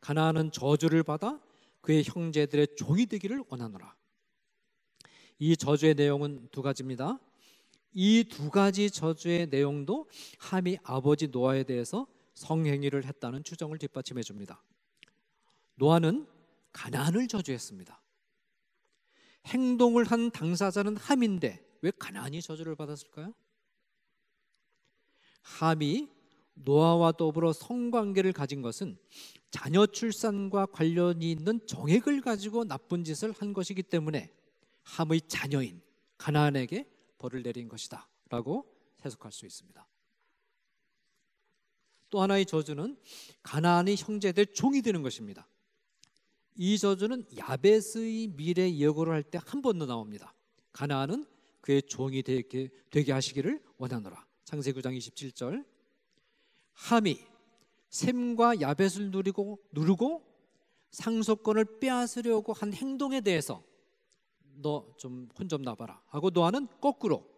가나안은 저주를 받아 그의 형제들의 종이 되기를 원하노라. 이 저주의 내용은 두 가지입니다. 이 두 가지 저주의 내용도 함이 아버지 노아에 대해서 성행위를 했다는 추정을 뒷받침해 줍니다. 노아는 가나안을 저주했습니다. 행동을 한 당사자는 함인데 왜 가나안이 저주를 받았을까요? 함이 노아와 더불어 성관계를 가진 것은 자녀 출산과 관련이 있는 정액을 가지고 나쁜 짓을 한 것이기 때문에 함의 자녀인 가나안에게 벌을 내린 것이다 라고 해석할 수 있습니다. 또 하나의 저주는 가나안의 형제들 종이 되는 것입니다. 이 저주는 야벳의 미래 예고를 할 때 한 번 더 나옵니다. 가나안은 그의 종이 되게 하시기를 원하노라. 창세기 9장 27절. 함이 셈과 야벳을 누르고 상속권을 빼앗으려고 한 행동에 대해서 너 좀 혼 좀 나봐라 하고 노아는 거꾸로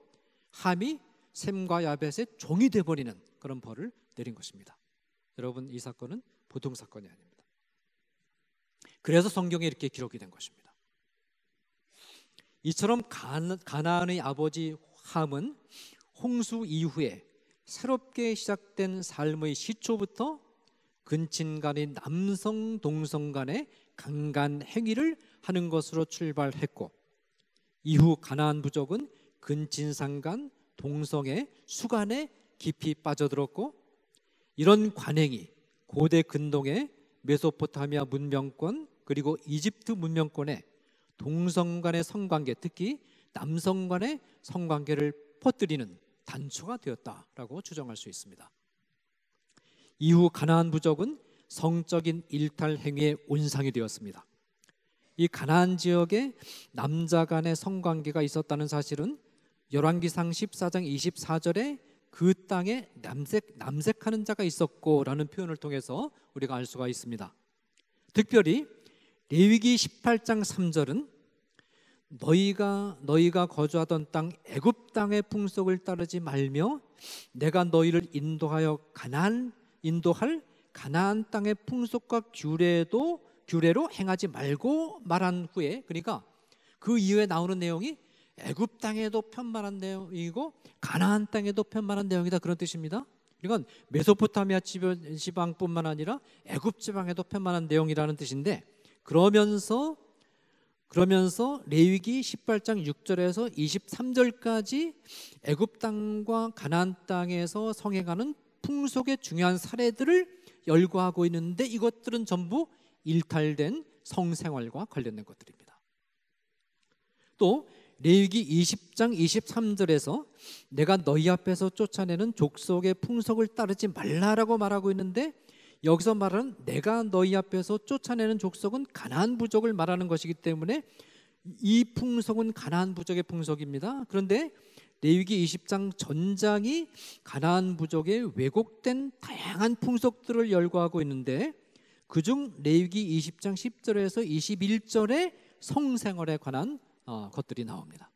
함이 셈과 야벳의 종이 되어버리는 그런 벌을 내린 것입니다. 여러분, 이 사건은 보통 사건이 아닙니다. 그래서 성경에 이렇게 기록이 된 것입니다. 이처럼 가나안의 아버지 함은 홍수 이후에 새롭게 시작된 삶의 시초부터 근친간의 남성 동성 간의 강간 행위를 하는 것으로 출발했고 이후 가나안 부족은 근친상간, 동성애 수간에 깊이 빠져들었고, 이런 관행이 고대 근동의 메소포타미아 문명권 그리고 이집트 문명권에 동성 간의 성관계, 특히 남성 간의 성관계를 퍼뜨리는 단초가 되었다라고 추정할 수 있습니다. 이후 가나안 부족은 성적인 일탈 행위의 온상이 되었습니다. 이 가나안 지역에 남자 간의 성관계가 있었다는 사실은 열왕기상 14장 24절에 그 땅에 남색하는 자가 있었고라는 표현을 통해서 우리가 알 수가 있습니다. 특별히 레위기 18장 3절은 너희가 거주하던 땅 애굽 땅의 풍속을 따르지 말며 내가 너희를 인도할 가나안 땅의 풍속과 규례로 행하지 말고 말한 후에, 그러니까 그 이후에 나오는 내용이 애굽 땅에도 편만한 내용이고 가나안 땅에도 편만한 내용이다, 그런 뜻입니다. 이건 메소포타미아 지방뿐만 아니라 애굽 지방에도 편만한 내용이라는 뜻인데, 그러면서 레위기 18장 6절에서 23절까지 애굽 땅과 가나안 땅에서 성행하는 풍속의 중요한 사례들을 열거하고 있는데, 이것들은 전부 일탈된 성생활과 관련된 것들입니다. 또 레위기 20장 23절에서 내가 너희 앞에서 쫓아내는 족속의 풍속을 따르지 말라라고 말하고 있는데, 여기서 말하는 내가 너희 앞에서 쫓아내는 족속은 가나안 부족을 말하는 것이기 때문에 이 풍속은 가나안 부족의 풍속입니다. 그런데 레위기 20장 전장이 가나안 부족의 왜곡된 다양한 풍속들을 열거하고 있는데, 그중 레위기 20장 10절에서 21절에 성생활에 관한 것들이 나옵니다.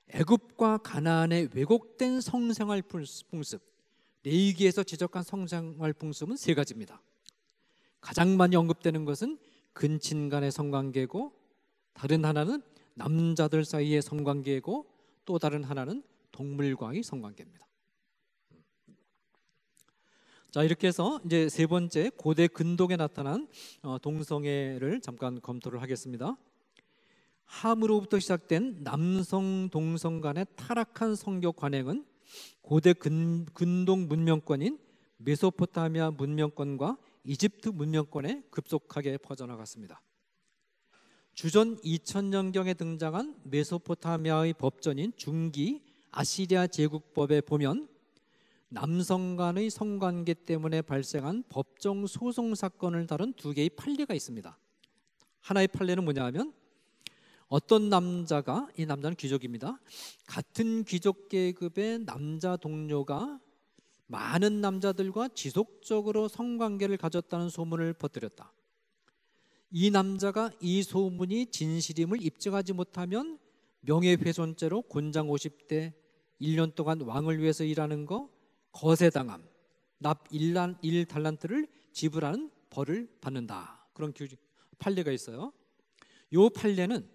애굽과 가나안의 왜곡된 성생활 풍습, 레위기에서 지적한 성생활 풍습은 세 가지입니다. 가장 많이 언급되는 것은 근친 간의 성관계고, 다른 하나는 남자들 사이의 성관계고, 또 다른 하나는 동물과의 성관계입니다. 자, 이렇게 해서 이제 세 번째 고대 근동에 나타난 동성애를 잠깐 검토를 하겠습니다. 함으로부터 시작된 남성 동성 간의 타락한 성교 관행은 고대 근동 문명권인 메소포타미아 문명권과 이집트 문명권에 급속하게 퍼져나갔습니다. 주전 2000년경에 등장한 메소포타미아의 법전인 중기 아시리아 제국법에 보면 남성 간의 성관계 때문에 발생한 법정 소송 사건을 다룬 두 개의 판례가 있습니다. 하나의 판례는 뭐냐 하면, 어떤 남자가, 이 남자는 귀족입니다, 같은 귀족 계급의 남자 동료가 많은 남자들과 지속적으로 성관계를 가졌다는 소문을 퍼뜨렸다. 이 남자가 이 소문이 진실임을 입증하지 못하면 명예훼손죄로 곤장 50대, 1년 동안 왕을 위해서 일하는 거, 거세당함, 납 1달란트를 지불하는 벌을 받는다, 그런 판례가 있어요. 이 판례는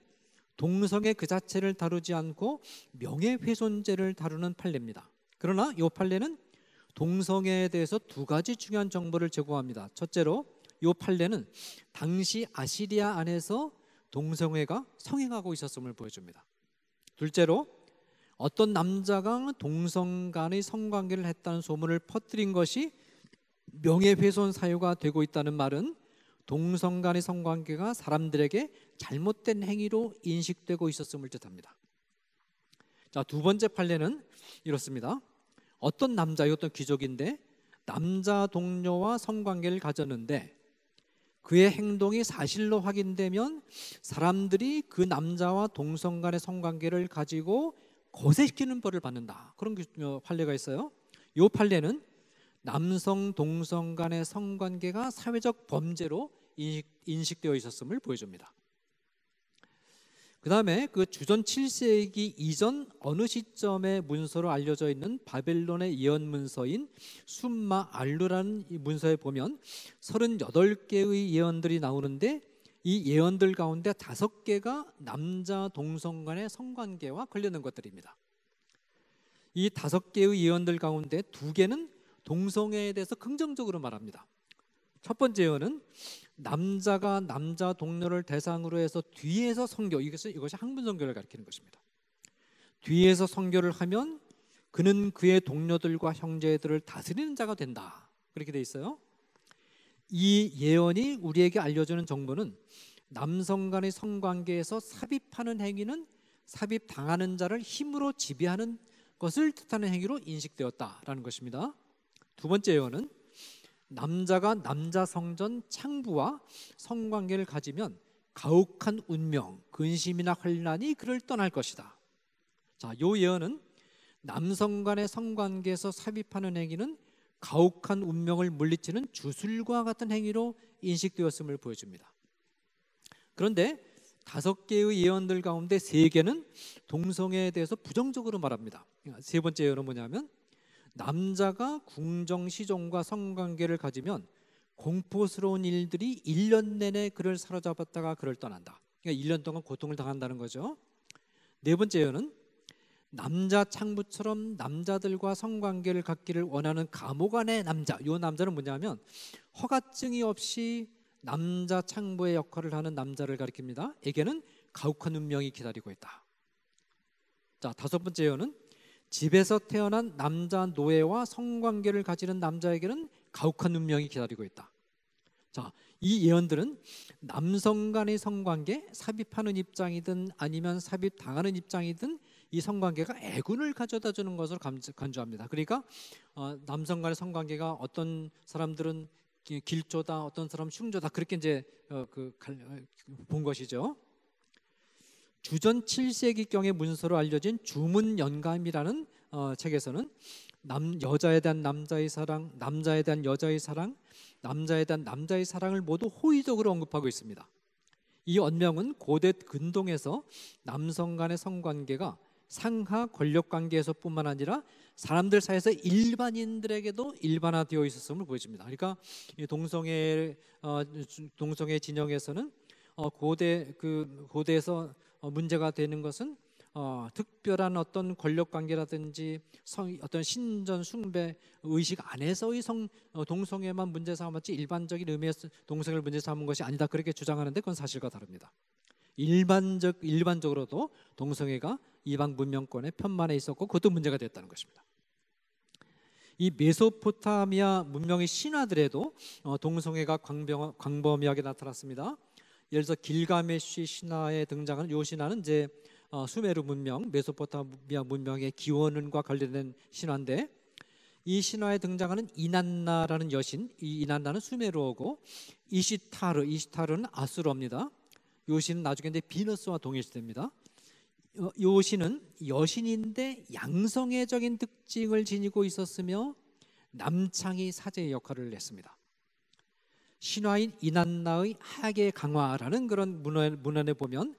동성애 그 자체를 다루지 않고 명예훼손죄를 다루는 판례입니다. 그러나 이 판례는 동성애에 대해서 두 가지 중요한 정보를 제공합니다. 첫째로, 이 판례는 당시 아시리아 안에서 동성애가 성행하고 있었음을 보여줍니다. 둘째로, 어떤 남자가 동성 간의 성관계를 했다는 소문을 퍼뜨린 것이 명예훼손 사유가 되고 있다는 말은 동성 간의 성관계가 사람들에게 잘못된 행위로 인식되고 있었음을 뜻합니다. 자, 두 번째 판례는 이렇습니다. 어떤 남자, 이것도 귀족인데 남자 동료와 성관계를 가졌는데 그의 행동이 사실로 확인되면 사람들이 그 남자와 동성 간의 성관계를 가지고 거세시키는 벌을 받는다, 그런 판례가 있어요. 이 판례는 남성 동성 간의 성관계가 사회적 범죄로 인식되어 있었음을 보여줍니다. 그 다음에 그 주전 7세기 이전 어느 시점의 문서로 알려져 있는 바벨론의 예언 문서인 숨마 알루라는 이 문서에 보면 38개의 예언들이 나오는데, 이 예언들 가운데 5개가 남자 동성 간의 성관계와 관련된 것들입니다. 이 5개의 예언들 가운데 2개는 동성애에 대해서 긍정적으로 말합니다. 첫 번째 예언은 남자가 남자 동료를 대상으로 해서 뒤에서 성교, 이것이 항문 성교를 가리키는 것입니다. 뒤에서 선교를 하면 그는 그의 동료들과 형제들을 다스리는 자가 된다. 그렇게 돼 있어요. 이 예언이 우리에게 알려주는 정보는 남성 간의 성관계에서 삽입하는 행위는 삽입당하는 자를 힘으로 지배하는 것을 뜻하는 행위로 인식되었다라는 것입니다. 두 번째 예언은 남자가 남자 성전 창부와 성관계를 가지면 가혹한 운명, 근심이나 환란이 그를 떠날 것이다. 자, 요 예언은 남성 간의 성관계에서 삽입하는 행위는 가혹한 운명을 물리치는 주술과 같은 행위로 인식되었음을 보여줍니다. 그런데 5개의 예언들 가운데 3개는 동성애에 대해서 부정적으로 말합니다. 세 번째 예언은 뭐냐면 남자가 궁정 시종과 성관계를 가지면 공포스러운 일들이 1년 내내 그를 사로잡았다가 그를 떠난다. 그러니까 1년 동안 고통을 당한다는 거죠. 네 번째 예언은 남자 창부처럼 남자들과 성관계를 갖기를 원하는 감옥 안의 남자, 이 남자는 뭐냐면 허가증이 없이 남자 창부의 역할을 하는 남자를 가리킵니다. 에게는 가혹한 운명이 기다리고 있다. 자, 5번째 예언은 집에서 태어난 남자 노예와 성관계를 가지는 남자에게는 가혹한 운명이 기다리고 있다. 자, 이 예언들은 남성 간의 성관계, 삽입하는 입장이든 아니면 삽입당하는 입장이든 이 성관계가 애군을 가져다 주는 것으로 간주합니다. 그러니까 남성 간의 성관계가 어떤 사람들은 길조다, 어떤 사람은 흉조다, 그렇게 이제 본 것이죠. 주전 7세기경의 문서로 알려진 주문연감이라는 책에서는 여자에 대한 남자의 사랑, 남자에 대한 여자의 사랑, 남자에 대한 남자의 사랑을 모두 호의적으로 언급하고 있습니다. 이 언명은 고대 근동에서 남성 간의 성관계가 상하 권력관계에서뿐만 아니라 사람들 사이에서 일반인들에게도 일반화되어 있었음을 보여줍니다. 그러니까 이 동성애 진영에서는 고대에서 문제가 되는 것은 특별한 어떤 권력관계라든지 어떤 신전 숭배 의식 안에서의 동성애만 문제 삼았지 일반적인 의미의 동성애를 문제 삼은 것이 아니다, 그렇게 주장하는데 그건 사실과 다릅니다. 일반적으로도 동성애가 이방 문명권의 편만에 있었고 그것도 문제가 됐다는 것입니다. 이 메소포타미아 문명의 신화들에도 동성애가 광범위하게 나타났습니다. 예를 들어서 길가메시 신화에 등장하는 이 신화는 이제 수메르 문명, 메소포타미아 문명의 기원과 관련된 신화인데, 이 신화에 등장하는 이난나라는 여신, 이 이난나는 수메르어고 이시타르는 아수르어입니다. 이 신은 나중에 이제 비너스와 동일시됩니다. 이 신은 여신인데 양성애적인 특징을 지니고 있었으며 남창이 사제의 역할을 했습니다. 신화인 이난나의 하계 강화라는 그런 문헌에 보면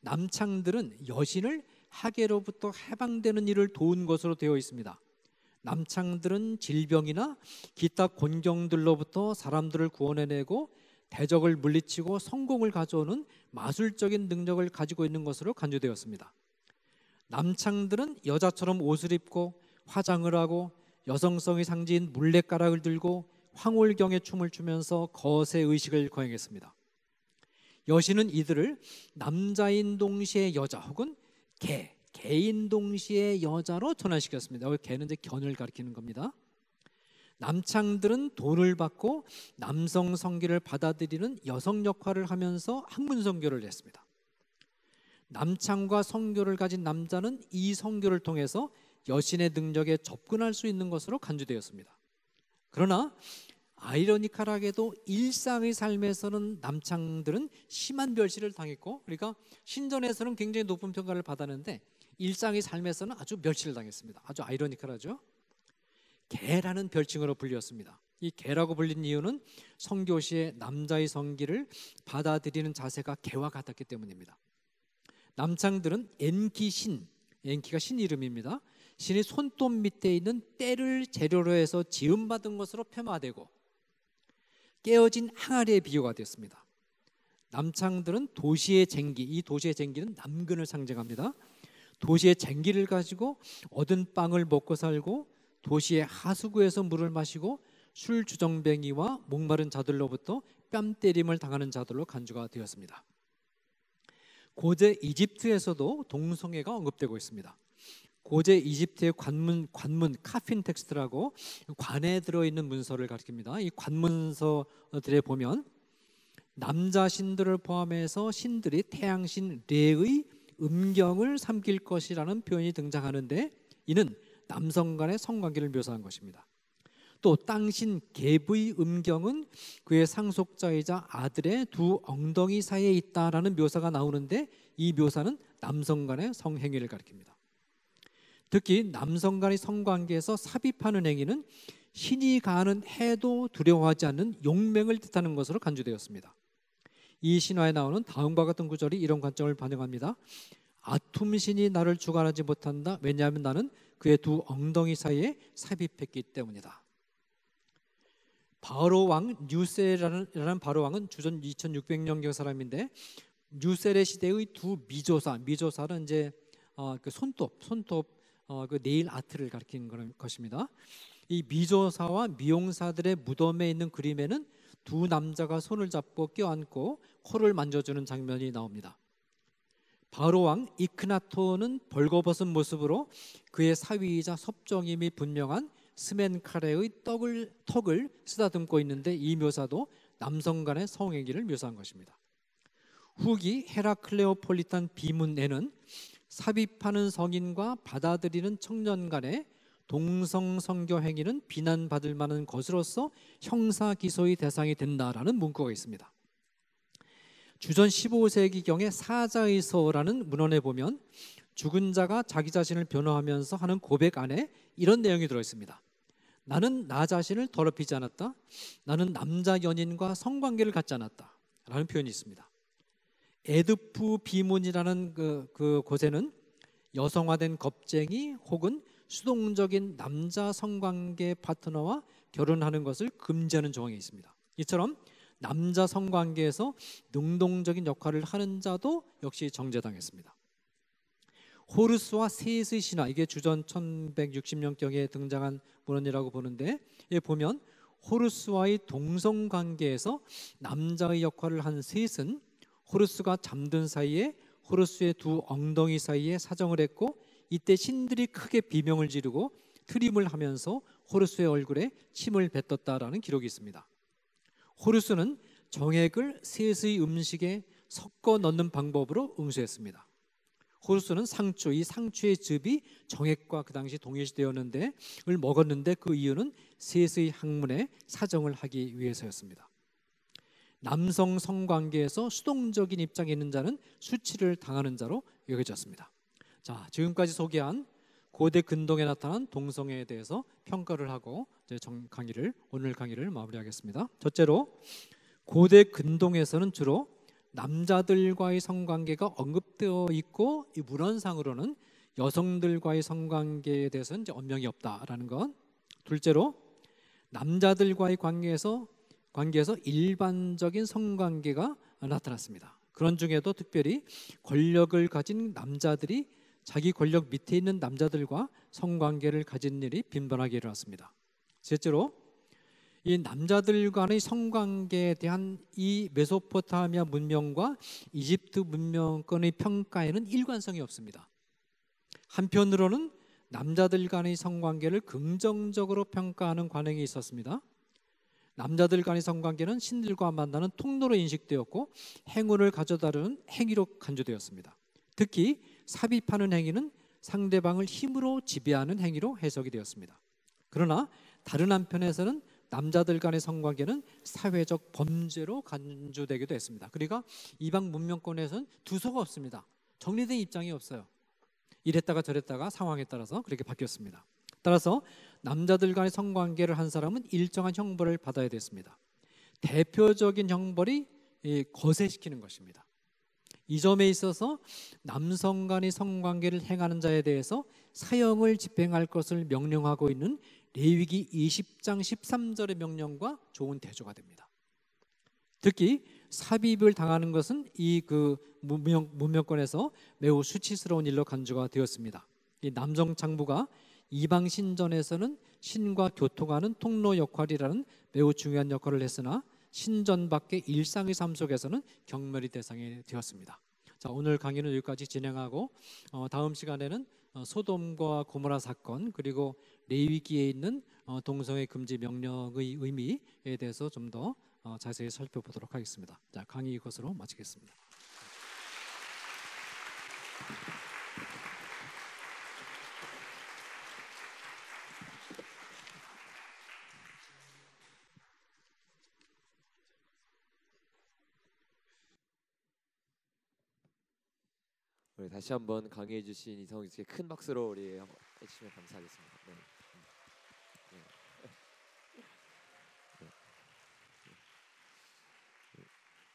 남창들은 여신을 하계로부터 해방되는 일을 도운 것으로 되어 있습니다. 남창들은 질병이나 기타 곤경들로부터 사람들을 구원해내고 대적을 물리치고 성공을 가져오는 마술적인 능력을 가지고 있는 것으로 간주되었습니다. 남창들은 여자처럼 옷을 입고 화장을 하고 여성성의 상징인 물레가락을 들고 황홀경의 춤을 추면서 거세 의식을 거행했습니다. 여신은 이들을 남자인 동시에 여자 혹은 개인 동시에 여자로 전환시켰습니다. 개는 이제 견을 가리키는 겁니다. 남창들은 돈을 받고 남성 성기를 받아들이는 여성 역할을 하면서 학문 성교를 했습니다. 남창과 성교를 가진 남자는 이 성교를 통해서 여신의 능력에 접근할 수 있는 것으로 간주되었습니다. 그러나 아이러니컬하게도 일상의 삶에서는 남창들은 심한 멸시를 당했고, 그러니까 신전에서는 굉장히 높은 평가를 받았는데 일상의 삶에서는 아주 멸시를 당했습니다. 아주 아이러니컬하죠. 개라는 별칭으로 불렸습니다. 이 개라고 불린 이유는 성교 시에 남자의 성기를 받아들이는 자세가 개와 같았기 때문입니다. 남창들은 엔키가 신 이름입니다. 신이 손톱 밑에 있는 때를 재료로 해서 지음받은 것으로 폄하되고 깨어진 항아리의 비유가 되었습니다. 남창들은 도시의 쟁기, 이 도시의 쟁기는 남근을 상징합니다. 도시의 쟁기를 가지고 얻은 빵을 먹고 살고 도시의 하수구에서 물을 마시고 술 주정뱅이와 목마른 자들로부터 뺨 때림을 당하는 자들로 간주가 되었습니다. 고대 이집트에서도 동성애가 언급되고 있습니다. 고대 이집트의 관문 카핀 텍스트라고 관에 들어있는 문서를 가리킵니다. 이 관문서들에 보면 남자 신들을 포함해서 신들이 태양신 레의 음경을 삼킬 것이라는 표현이 등장하는데, 이는 남성 간의 성관계를 묘사한 것입니다. 또 땅신 갭의 음경은 그의 상속자이자 아들의 두 엉덩이 사이에 있다라는 묘사가 나오는데, 이 묘사는 남성 간의 성행위를 가리킵니다. 특히 남성 간의 성관계에서 삽입하는 행위는 신이 가하는 해도 두려워하지 않는 용맹을 뜻하는 것으로 간주되었습니다. 이 신화에 나오는 다음과 같은 구절이 이런 관점을 반영합니다. 아툼 신이 나를 주관하지 못한다. 왜냐하면 나는 그의 두 엉덩이 사이에 삽입했기 때문이다. 바로 왕 뉴셀이라는 바로 왕은 주전 2600년경 사람인데, 뉴셀의 시대의 두 미조사는 이제 그 손톱 그 네일 아트를 가리키는 것입니다. 이 미조사와 미용사들의 무덤에 있는 그림에는 두 남자가 손을 잡고 껴안고 코를 만져주는 장면이 나옵니다. 바로 왕 이크나토는 벌거벗은 모습으로 그의 사위이자 섭정임이 분명한 스멘카레의 턱을 쓰다듬고 있는데, 이 묘사도 남성 간의 성행위를 묘사한 것입니다. 후기 헤라클레오폴리탄 비문에는 삽입하는 성인과 받아들이는 청년 간의 동성 성교 행위는 비난받을 만한 것으로서 형사 기소의 대상이 된다라는 문구가 있습니다. 주전 15세기경의 사자의서라는 문헌에 보면 죽은 자가 자기 자신을 변호하면서 하는 고백 안에 이런 내용이 들어있습니다. 나는 나 자신을 더럽히지 않았다. 나는 남자 연인과 성관계를 갖지 않았다. 라는 표현이 있습니다. 에드푸 비문이라는 그 곳에는 여성화된 겁쟁이 혹은 수동적인 남자 성관계 파트너와 결혼하는 것을 금지하는 조항이 있습니다. 이처럼 남자 성관계에서 능동적인 역할을 하는 자도 역시 정죄당했습니다. 호르스와 셋의 신화, 이게 주전 1160년경에 등장한 문헌이라고 보는데, 에 보면 호르스와의 동성관계에서 남자의 역할을 한 셋은 호르스가 잠든 사이에 호르스의 두 엉덩이 사이에 사정을 했고, 이때 신들이 크게 비명을 지르고 트림을 하면서 호르스의 얼굴에 침을 뱉었다라는 기록이 있습니다. 호르스는 정액을 셋의 음식에 섞어 넣는 방법으로 응수했습니다. 호르스는 이 상추의 즙이 정액과 그 당시 동일시되었는데 을 먹었는데, 그 이유는 셋의 학문에 사정을 하기 위해서였습니다. 남성 성관계에서 수동적인 입장에 있는 자는 수치를 당하는 자로 여겨졌습니다. 자, 지금까지 소개한 고대 근동에 나타난 동성애에 대해서 평가를 하고 이제 오늘 강의를 마무리하겠습니다. 첫째로, 고대 근동에서는 주로 남자들과의 성관계가 언급되어 있고, 이 문헌상으로는 여성들과의 성관계에 대해서는 이제 언명이 없다라는 것. 둘째로, 남자들과의 관계에서 일반적인 성관계가 나타났습니다. 그런 중에도 특별히 권력을 가진 남자들이 자기 권력 밑에 있는 남자들과 성관계를 가진 일이 빈번하게 일어났습니다. 셋째로, 이 남자들 간의 성관계에 대한 이 메소포타미아 문명과 이집트 문명권의 평가에는 일관성이 없습니다. 한편으로는 남자들 간의 성관계를 긍정적으로 평가하는 관행이 있었습니다. 남자들 간의 성관계는 신들과 만나는 통로로 인식되었고, 행운을 가져다주는 행위로 간주되었습니다. 특히 삽입하는 행위는 상대방을 힘으로 지배하는 행위로 해석이 되었습니다. 그러나 다른 한편에서는 남자들 간의 성관계는 사회적 범죄로 간주되기도 했습니다. 그러니까 이방 문명권에서는 두서가 없습니다. 정리된 입장이 없어요. 이랬다가 저랬다가 상황에 따라서 그렇게 바뀌었습니다. 따라서 남자들 간의 성관계를 한 사람은 일정한 형벌을 받아야 됐습니다. 대표적인 형벌이 거세시키는 것입니다. 이 점에 있어서 남성 간의 성관계를 행하는 자에 대해서 사형을 집행할 것을 명령하고 있는 레위기 20장 13절의 명령과 좋은 대조가 됩니다. 특히 삽입을 당하는 것은 이 문명권에서 매우 수치스러운 일로 간주가 되었습니다. 이 남성 장부가 이방 신전에서는 신과 교통하는 통로 역할이라는 매우 중요한 역할을 했으나 신전 밖의 일상의 삶 속에서는 경멸의 대상이 되었습니다. 자, 오늘 강의는 여기까지 진행하고 다음 시간에는 소돔과 고모라 사건 그리고 레위기에 있는 동성애 금지 명령의 의미에 대해서 좀 더 자세히 살펴보도록 하겠습니다. 자, 강의 이것으로 마치겠습니다. 우리 다시 한번 강의해 주신 이성훈 교수께 큰 박수로 우리 해주시면 감사하겠습니다. 네. 네. 네. 네.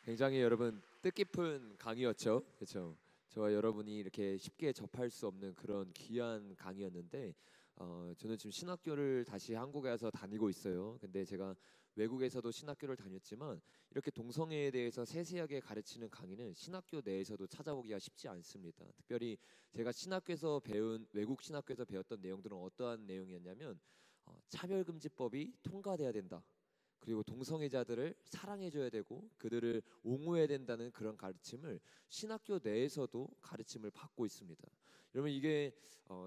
굉장히 여러분 뜻깊은 강의였죠, 그렇죠? 저와 여러분이 이렇게 쉽게 접할 수 없는 그런 귀한 강의였는데, 저는 지금 신학교를 다시 한국에 와서 다니고 있어요. 근데 제가 외국에서도 신학교를 다녔지만 이렇게 동성애에 대해서 세세하게 가르치는 강의는 신학교 내에서도 찾아보기가 쉽지 않습니다. 특별히 제가 신학교에서 배운 외국 신학교에서 배웠던 내용들은 어떠한 내용이었냐면 차별금지법이 통과돼야 된다. 그리고 동성애자들을 사랑해줘야 되고 그들을 옹호해야 된다는 그런 가르침을 신학교 내에서도 가르침을 받고 있습니다. 여러분 이게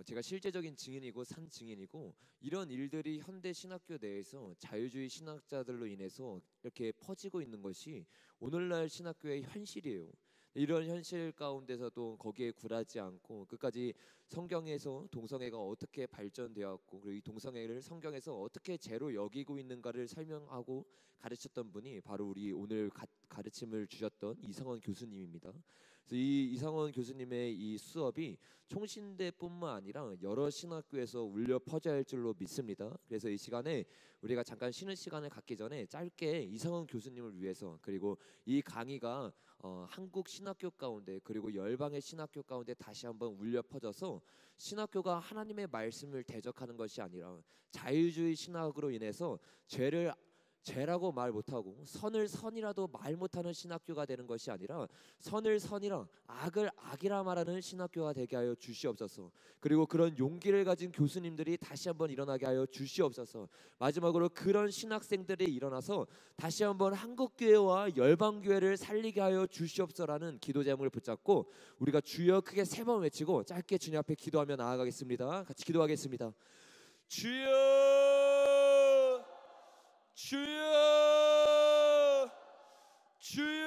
제가 실제적인 증인이고 산 증인이고 이런 일들이 현대 신학교 내에서 자유주의 신학자들로 인해서 이렇게 퍼지고 있는 것이 오늘날 신학교의 현실이에요. 이런 현실 가운데서도 거기에 굴하지 않고 끝까지 성경에서 동성애가 어떻게 발전되었고 그리고 이 동성애를 성경에서 어떻게 죄로 여기고 있는가를 설명하고 가르쳤던 분이 바로 우리 오늘 가르침을 주셨던 이상원 교수님입니다. 그래서 이 이상원 교수님의 이 수업이 총신대뿐만 아니라 여러 신학교에서 울려 퍼져야 할 줄로 믿습니다. 그래서 이 시간에 우리가 잠깐 쉬는 시간을 갖기 전에 짧게 이상원 교수님을 위해서 그리고 이 강의가 한국 신학교 가운데 그리고 열방의 신학교 가운데 다시 한번 울려 퍼져서 신학교가 하나님의 말씀을 대적하는 것이 아니라 자유주의 신학으로 인해서 죄라고 말 못하고 선을 선이라도 말 못하는 신학교가 되는 것이 아니라 선을 선이라 악을 악이라 말하는 신학교가 되게 하여 주시옵소서. 그리고 그런 용기를 가진 교수님들이 다시 한번 일어나게 하여 주시옵소서. 마지막으로 그런 신학생들이 일어나서 다시 한번 한국교회와 열방교회를 살리게 하여 주시옵소서라는 기도 제목을 붙잡고 우리가 주여 크게 3번 외치고 짧게 주님 앞에 기도하며 나아가겠습니다. 같이 기도하겠습니다. 주여, 주여, 주여.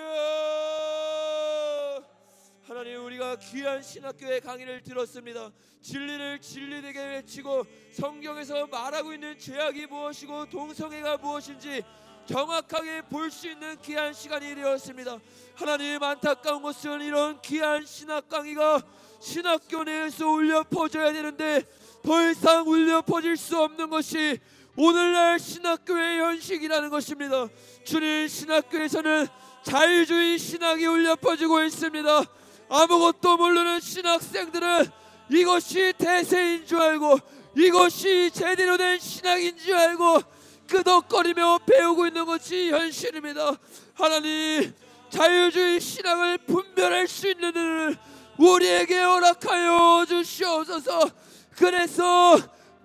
하나님 우리가 귀한 신학교의 강의를 들었습니다. 진리를 진리되게 외치고 성경에서 말하고 있는 죄악이 무엇이고 동성애가 무엇인지 정확하게 볼 수 있는 귀한 시간이 되었습니다. 하나님 안타까운 것은 이런 귀한 신학 강의가 신학교 내에서 울려 퍼져야 되는데 더 이상 울려 퍼질 수 없는 것이 오늘날 신학교의 현실이라는 것입니다. 주님 신학교에서는 자유주의 신학이 울려 퍼지고 있습니다. 아무것도 모르는 신학생들은 이것이 대세인 줄 알고 이것이 제대로 된 신학인 줄 알고 끄덕거리며 배우고 있는 것이 현실입니다. 하나님 자유주의 신학을 분별할 수 있는 눈을 우리에게 허락하여 주시옵소서. 그래서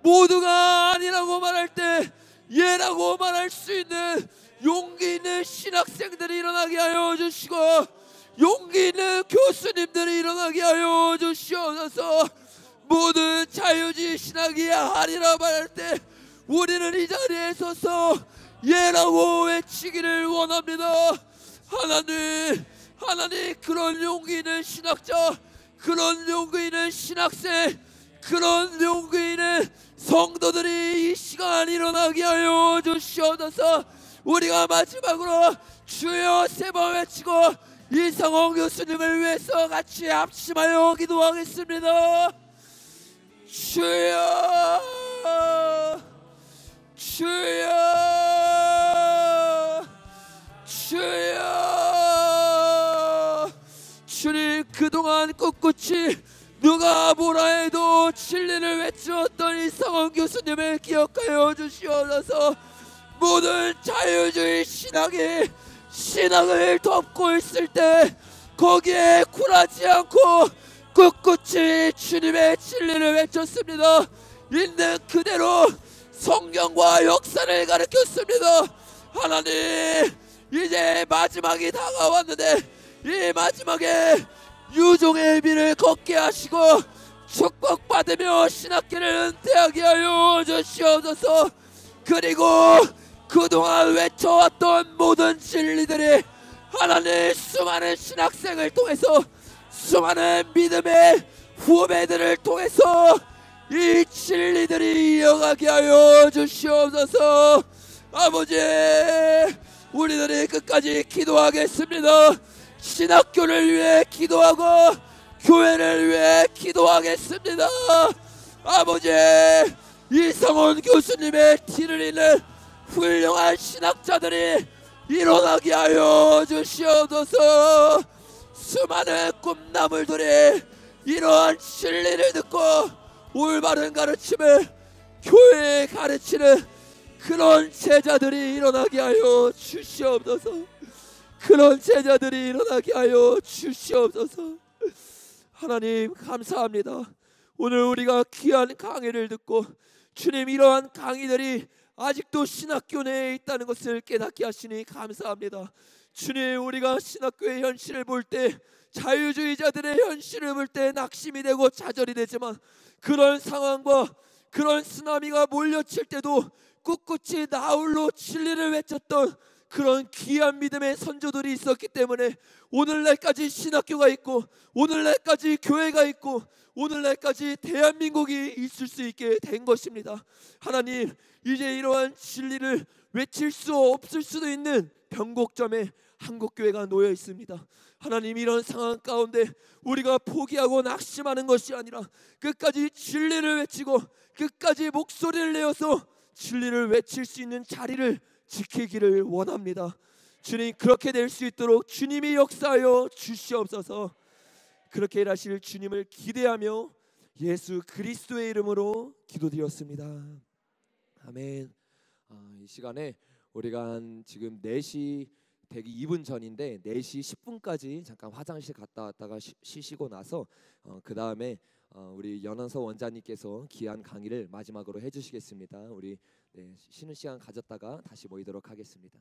모두가 아니라고 말할 때 예라고 말할 수 있는 용기 있는 신학생들이 일어나게 하여 주시고 용기 있는 교수님들이 일어나게 하여 주시옵소서. 모든 자유주의 신학이 아니라 말할 때 우리는 이 자리에 서서 예라고 외치기를 원합니다. 하나님 그런 용기 있는 신학자, 그런 용기 있는 신학생, 그런 용기 있는 성도들이 이 시간 일어나게 하여 주시옵소서. 우리가 마지막으로 주여 3번 외치고 이상원 교수님을 위해서 같이 합심하여 기도하겠습니다. 주여, 주여, 주여. 주님 그동안 꿋꿋이 누가 뭐라 해도 진리를 외쳤던 이상원 교수님을 기억하여 주시옵소서. 모든 자유주의 신학이 신학을 덮고 있을 때 거기에 굴하지 않고 꿋꿋이 주님의 진리를 외쳤습니다. 있는 그대로 성경과 역사를 가르쳤습니다. 하나님 이제 마지막이 다가왔는데 이 마지막에 유종의 길을 걷게 하시고 축복받으며 신학길을 은퇴하게 하여 주시옵소서. 그리고 그동안 외쳐왔던 모든 진리들이 하나님 수많은 신학생을 통해서 수많은 믿음의 후배들을 통해서 이 진리들이 이어가게 하여 주시옵소서. 아버지, 우리들이 끝까지 기도하겠습니다. 신학교를 위해 기도하고 교회를 위해 기도하겠습니다. 아버지, 이성훈 교수님의 뒤를 잇는 훌륭한 신학자들이 일어나게 하여 주시옵소서. 수많은 꿈나물들이 이러한 진리를 듣고 올바른 가르침을 교회에 가르치는 그런 제자들이 일어나게 하여 주시옵소서. 그런 제자들이 일어나게 하여 주시옵소서. 하나님 감사합니다. 오늘 우리가 귀한 강의를 듣고 주님, 이러한 강의들이 아직도 신학교 내에 있다는 것을 깨닫게 하시니 감사합니다. 주님, 우리가 신학교의 현실을 볼 때, 자유주의자들의 현실을 볼 때 낙심이 되고 좌절이 되지만, 그런 상황과 그런 쓰나미가 몰려칠 때도 꿋꿋이 나홀로 진리를 외쳤던 그런 귀한 믿음의 선조들이 있었기 때문에 오늘날까지 신학교가 있고, 오늘날까지 교회가 있고, 오늘날까지 대한민국이 있을 수 있게 된 것입니다. 하나님, 이제 이러한 진리를 외칠 수 없을 수도 있는 변곡점에 한국교회가 놓여 있습니다. 하나님, 이런 상황 가운데 우리가 포기하고 낙심하는 것이 아니라 끝까지 진리를 외치고 끝까지 목소리를 내어서 진리를 외칠 수 있는 자리를 지키기를 원합니다. 주님, 그렇게 될 수 있도록 주님이 역사하여 주시옵소서. 그렇게 일하실 주님을 기대하며 예수 그리스도의 이름으로 기도드렸습니다. 아멘. 이 시간에 우리가 한 지금 4시 되기 2분 전인데 4시 10분까지 잠깐 화장실 갔다 왔다가 쉬시고 나서 그 다음에 우리 연원서 원장님께서 귀한 강의를 마지막으로 해주시겠습니다. 우리 쉬는 시간 가졌다가 다시 모이도록 하겠습니다.